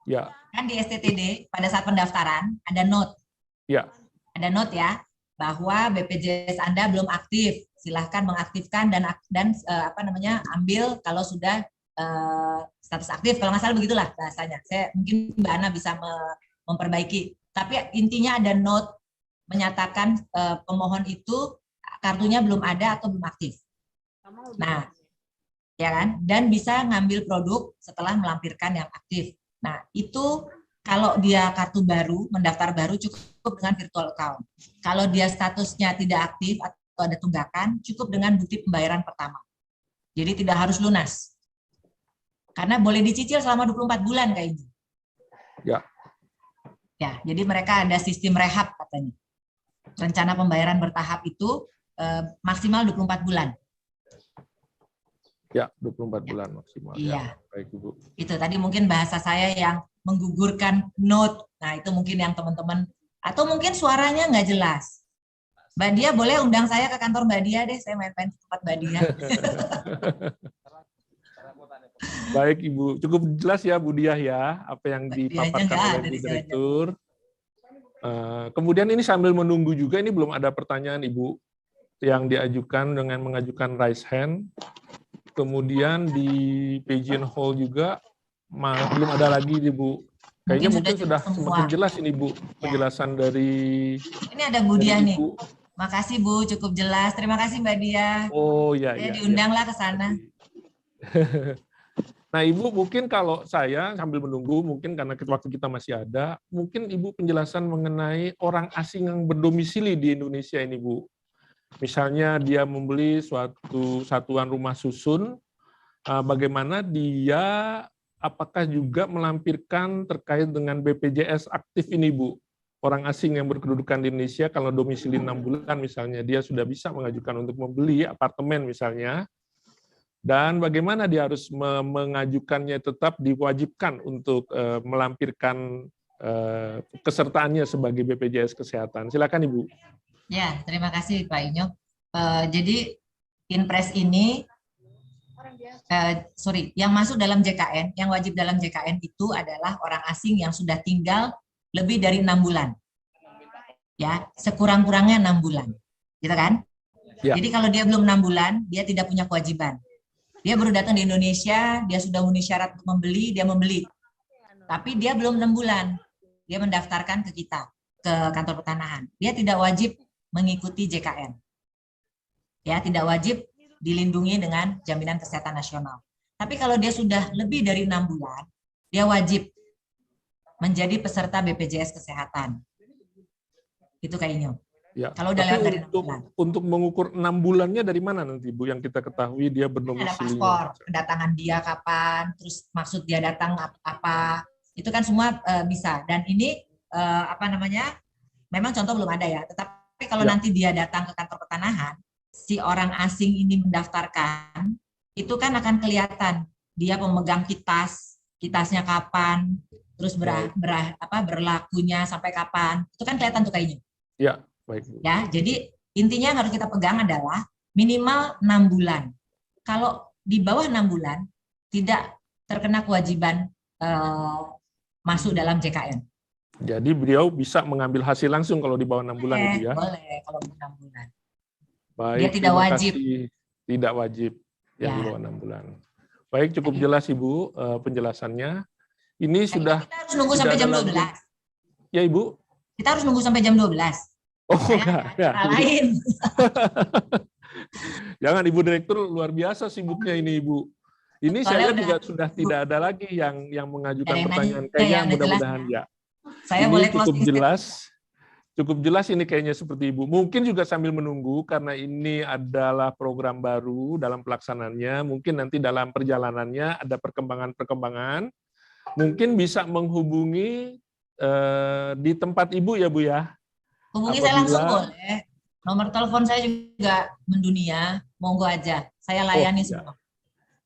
Ya. Kan di STTD pada saat pendaftaran ada note. Ya. Ada note ya bahwa BPJS Anda belum aktif. Silahkan mengaktifkan dan ambil kalau sudah status aktif. Kalau nggak salah begitulah bahasanya. Mungkin Mbak Ana bisa memperbaiki. Tapi intinya ada note menyatakan pemohon itu kartunya belum ada atau belum aktif. Nah, ya kan? Dan bisa ngambil produk setelah melampirkan yang aktif. Nah, itu kalau dia kartu baru, mendaftar baru cukup dengan virtual account. Kalau dia statusnya tidak aktif atau ada tunggakan, cukup dengan bukti pembayaran pertama. Jadi tidak harus lunas. Karena boleh dicicil selama 24 bulan kayak ini. Ya. Ya, jadi mereka ada sistem rehab katanya. Rencana pembayaran bertahap itu maksimal 24 bulan. Ya, 24 bulan maksimal. Iya. Ya, baik Ibu. Itu tadi mungkin bahasa saya yang menggugurkan note. Nah, itu mungkin yang teman-teman, atau mungkin suaranya nggak jelas. Mbak Dia boleh undang saya ke kantor Mbak Dia deh, saya main-main ke tempat Mbak Dia. Baik Ibu, cukup jelas ya Bu Diah ya, apa yang dipaparkan oleh Bu Direktur. Kemudian ini sambil menunggu juga, ini belum ada pertanyaan Ibu yang diajukan dengan mengajukan raise hand. Kemudian di Pigeon Hall juga belum ada lagi Bu. Kayaknya mungkin sudah semakin jelas ini Bu, penjelasan dari. Ini ada Bu Dia nih. Makasih Bu, cukup jelas. Terima kasih Mbak Dia. Oh ya. Saya diundanglah ke sana. Nah Ibu, mungkin kalau saya sambil menunggu, mungkin karena waktu kita masih ada, mungkin Ibu penjelasan mengenai orang asing yang berdomisili di Indonesia ini Bu. Misalnya dia membeli suatu satuan rumah susun, bagaimana dia apakah juga melampirkan terkait dengan BPJS aktif ini Bu. Orang asing yang berkedudukan di Indonesia kalau domisili 6 bulan misalnya, dia sudah bisa mengajukan untuk membeli apartemen misalnya, dan bagaimana dia harus mengajukannya tetap diwajibkan untuk melampirkan kesertaannya sebagai BPJS Kesehatan. Silakan Ibu. Ya, terima kasih Pak Inyo. Jadi Inpres ini, yang masuk dalam JKN, yang wajib dalam JKN itu adalah orang asing yang sudah tinggal lebih dari 6 bulan. Ya, sekurang-kurangnya 6 bulan. Gitu kan? Ya. Jadi kalau dia belum 6 bulan, dia tidak punya kewajiban. Dia baru datang di Indonesia, dia sudah memenuhi syarat untuk membeli, dia membeli. Tapi dia belum 6 bulan. Dia mendaftarkan ke kita, ke kantor pertanahan. Dia tidak wajib mengikuti JKN. Ya, tidak wajib dilindungi dengan jaminan kesehatan nasional. Tapi kalau dia sudah lebih dari 6 bulan, dia wajib menjadi peserta BPJS Kesehatan. Itu kayaknya. Ya. Kalau udah lewat dari 6 bulan. Untuk mengukur 6 bulannya dari mana nanti Bu yang kita ketahui dia berdomisili? Ada paspor, kedatangan dia kapan, terus maksud dia datang apa, itu kan semua bisa. Dan ini memang contoh belum ada ya, tetapi kalau nanti dia datang ke kantor pertanahan, si orang asing ini mendaftarkan, itu kan akan kelihatan dia pemegang kitasnya kapan, terus berlakunya sampai kapan, itu kan kelihatan tuh kayaknya. Ya, baik. Ya, jadi intinya yang harus kita pegang adalah minimal 6 bulan. Kalau di bawah 6 bulan tidak terkena kewajiban masuk dalam JKN. Jadi beliau bisa mengambil hasil langsung kalau di bawah 6 bulan itu ya? Boleh, kalau 6 bulan. Baik, dia tidak wajib. Tidak wajib ya, di bawah 6 bulan. Baik, cukup jelas Ibu penjelasannya. Ini sudah. Kita harus nunggu sampai jam 12. Ya Ibu? Kita harus nunggu sampai jam 12. Oh, enggak. Lain. Jangan Ibu Direktur, luar biasa sibuknya ini Ibu. Ini saya juga sudah tidak ada lagi yang mengajukan pertanyaan. Kayaknya mudah-mudahan ya. Saya ini boleh cukup jelas ini kayaknya seperti Ibu. Mungkin juga sambil menunggu karena ini adalah program baru dalam pelaksanaannya. Mungkin nanti dalam perjalanannya ada perkembangan-perkembangan. Mungkin bisa menghubungi di tempat Ibu ya Bu ya. Hubungi saya langsung boleh. Nomor telepon saya juga mendunia. Monggo aja. Saya layani semua.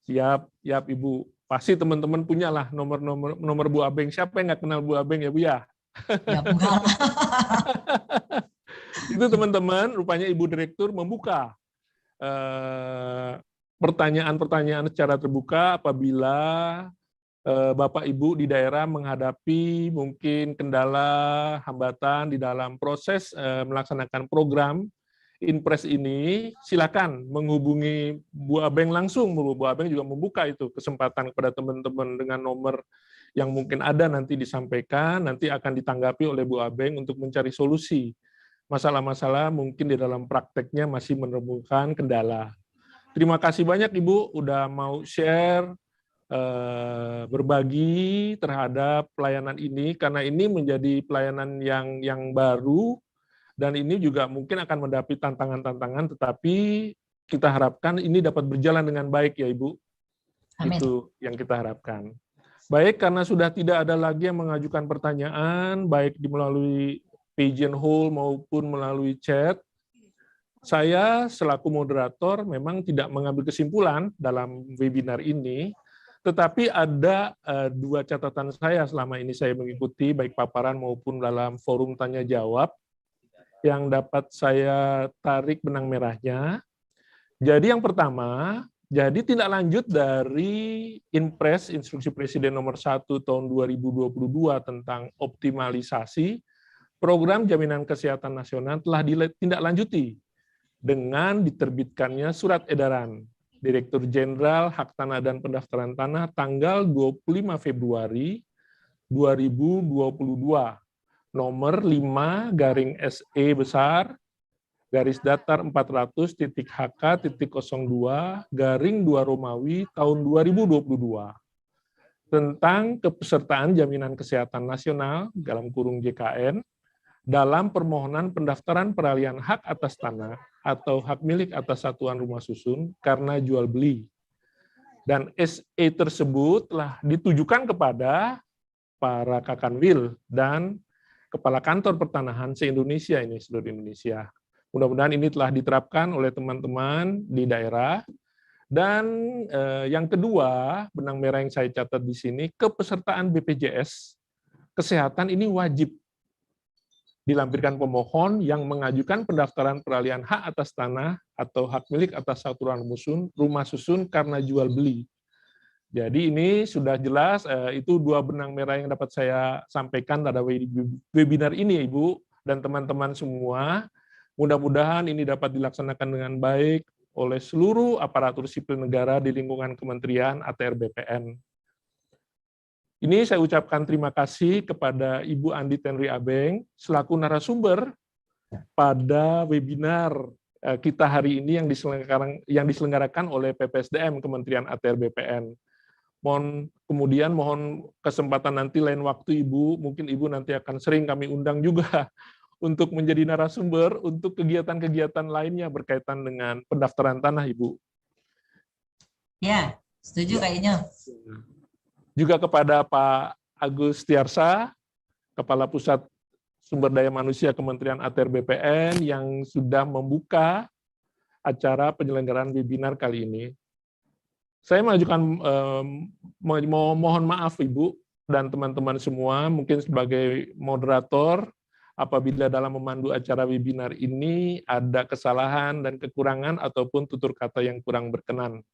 Siap Ibu. Pasti teman-teman punyalah nomor Bu Abeng. Siapa yang nggak kenal Bu Abeng ya Bu ya? Ya enggak. Itu teman-teman, rupanya Ibu Direktur membuka pertanyaan-pertanyaan secara terbuka apabila Bapak Ibu di daerah menghadapi mungkin kendala, hambatan di dalam proses melaksanakan program Inpres ini, silakan menghubungi Bu Abeng langsung. Bu Abeng juga membuka itu kesempatan kepada teman-teman dengan nomor yang mungkin ada nanti disampaikan, nanti akan ditanggapi oleh Bu Abeng untuk mencari solusi. Masalah-masalah mungkin di dalam prakteknya masih menemukan kendala. Terima kasih banyak Ibu udah mau share, berbagi terhadap pelayanan ini, karena ini menjadi pelayanan yang baru, dan ini juga mungkin akan menghadapi tantangan-tantangan, tetapi kita harapkan ini dapat berjalan dengan baik ya Ibu. Amin. Itu yang kita harapkan. Baik, karena sudah tidak ada lagi yang mengajukan pertanyaan, baik melalui Pigeon Hall maupun melalui chat, Saya selaku moderator memang tidak mengambil kesimpulan dalam webinar ini, tetapi ada dua catatan saya selama ini saya mengikuti baik paparan maupun dalam forum tanya jawab yang dapat saya tarik benang merahnya. Jadi yang pertama, jadi tindak lanjut dari Inpres Instruksi Presiden nomor 1 tahun 2022 tentang optimalisasi program jaminan kesehatan nasional telah ditindaklanjuti dengan diterbitkannya surat edaran Direktur Jenderal Hak Tanah dan Pendaftaran Tanah tanggal 25 Februari 2022 nomor 5/SE besar garis datar 400.HK.02/2 Romawi tahun 2022 tentang kepesertaan jaminan kesehatan nasional dalam kurung JKN dalam permohonan pendaftaran peralihan hak atas tanah atau hak milik atas satuan rumah susun karena jual beli. Dan SE tersebut telah ditujukan kepada para Kakanwil dan Kepala Kantor Pertanahan se-Indonesia ini, seluruh Indonesia. Mudah-mudahan ini telah diterapkan oleh teman-teman di daerah. Dan yang kedua, benang merah yang saya catat di sini, kepesertaan BPJS Kesehatan ini wajib dilampirkan pemohon yang mengajukan pendaftaran peralihan hak atas tanah atau hak milik atas satuan rumah susun karena jual beli. Jadi ini sudah jelas, itu dua benang merah yang dapat saya sampaikan pada webinar ini, Ibu dan teman-teman semua. Mudah-mudahan ini dapat dilaksanakan dengan baik oleh seluruh aparatur sipil negara di lingkungan Kementerian ATR BPN. Ini saya ucapkan terima kasih kepada Ibu Andi Tenri Abeng selaku narasumber pada webinar kita hari ini yang diselenggarakan oleh PPSDM Kementerian ATR BPN. Mohon kesempatan nanti lain waktu Ibu, mungkin Ibu nanti akan sering kami undang juga untuk menjadi narasumber untuk kegiatan-kegiatan lainnya berkaitan dengan pendaftaran tanah, Ibu. Ya, setuju kayaknya. Juga kepada Pak Agus Tiarsa, Kepala Pusat Sumber Daya Manusia Kementerian ATR BPN yang sudah membuka acara penyelenggaraan webinar kali ini. Saya mengajukan mohon maaf Ibu dan teman-teman semua, mungkin sebagai moderator, apabila dalam memandu acara webinar ini ada kesalahan dan kekurangan ataupun tutur kata yang kurang berkenan.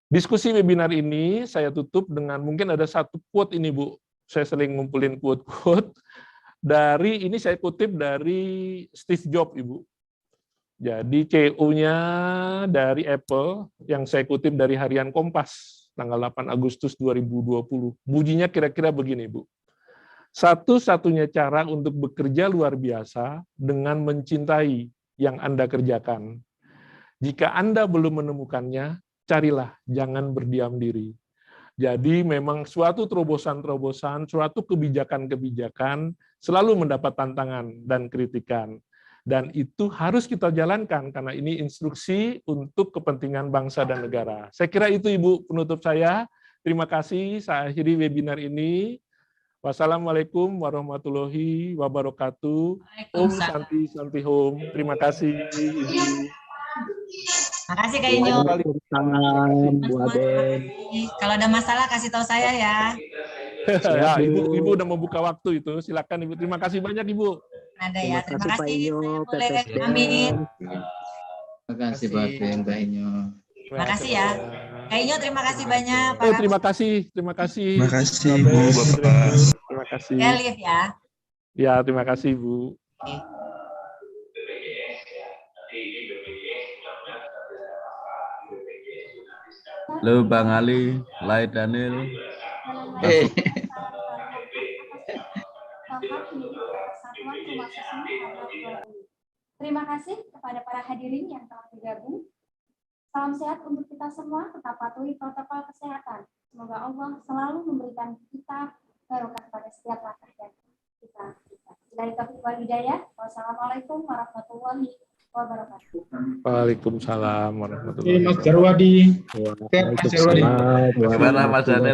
Diskusi webinar ini saya tutup dengan mungkin ada satu quote ini, Bu. Saya sering ngumpulin quote-quote. Dari ini saya kutip dari Steve Jobs, Ibu. Jadi CEO-nya dari Apple yang saya kutip dari Harian Kompas tanggal 8 Agustus 2020. Bunyinya kira-kira begini, Bu. Satu-satunya cara untuk bekerja luar biasa dengan mencintai yang Anda kerjakan. Jika Anda belum menemukannya, carilah, jangan berdiam diri. Jadi memang suatu terobosan-terobosan, suatu kebijakan-kebijakan selalu mendapat tantangan dan kritikan. Dan itu harus kita jalankan, karena ini instruksi untuk kepentingan bangsa dan negara. Saya kira itu Ibu penutup saya. Terima kasih, saya akhiri webinar ini. Wassalamualaikum warahmatullahi wabarakatuh. Om Santi Santi Hom. Terima kasih, Ibu. Makasih Kak Inyo. Kalau ada masalah kasih tahu saya ya. Ya, Ibu udah membuka waktu itu. Silakan Ibu. Terima kasih banyak Ibu. Ada ya. Terima kasih. Boleh pamit. Terima kasih Mbak Inyo. Terima kasih ya. Kak Inyo terima kasih banyak. Terima kasih. Terima kasih. Terima kasih Ibu Bapak. Terima kasih. Saya live ya. Ya, terima kasih Ibu. Halo Bang Ali, Lai Daniel. Terima kasih kepada para hadirin yang telah bergabung. Salam sehat untuk kita semua, tetap patuhi protokol kesehatan. Semoga Allah selalu memberikan kita barokah pada setiap langkah dan kita. Dari taufiq wal hidayah. Wassalamualaikum warahmatullahi wabarakatuh. Waalaikumsalam warahmatullahi wabarakatuh. Mas Jarwadi. Gimana Mas Daniel?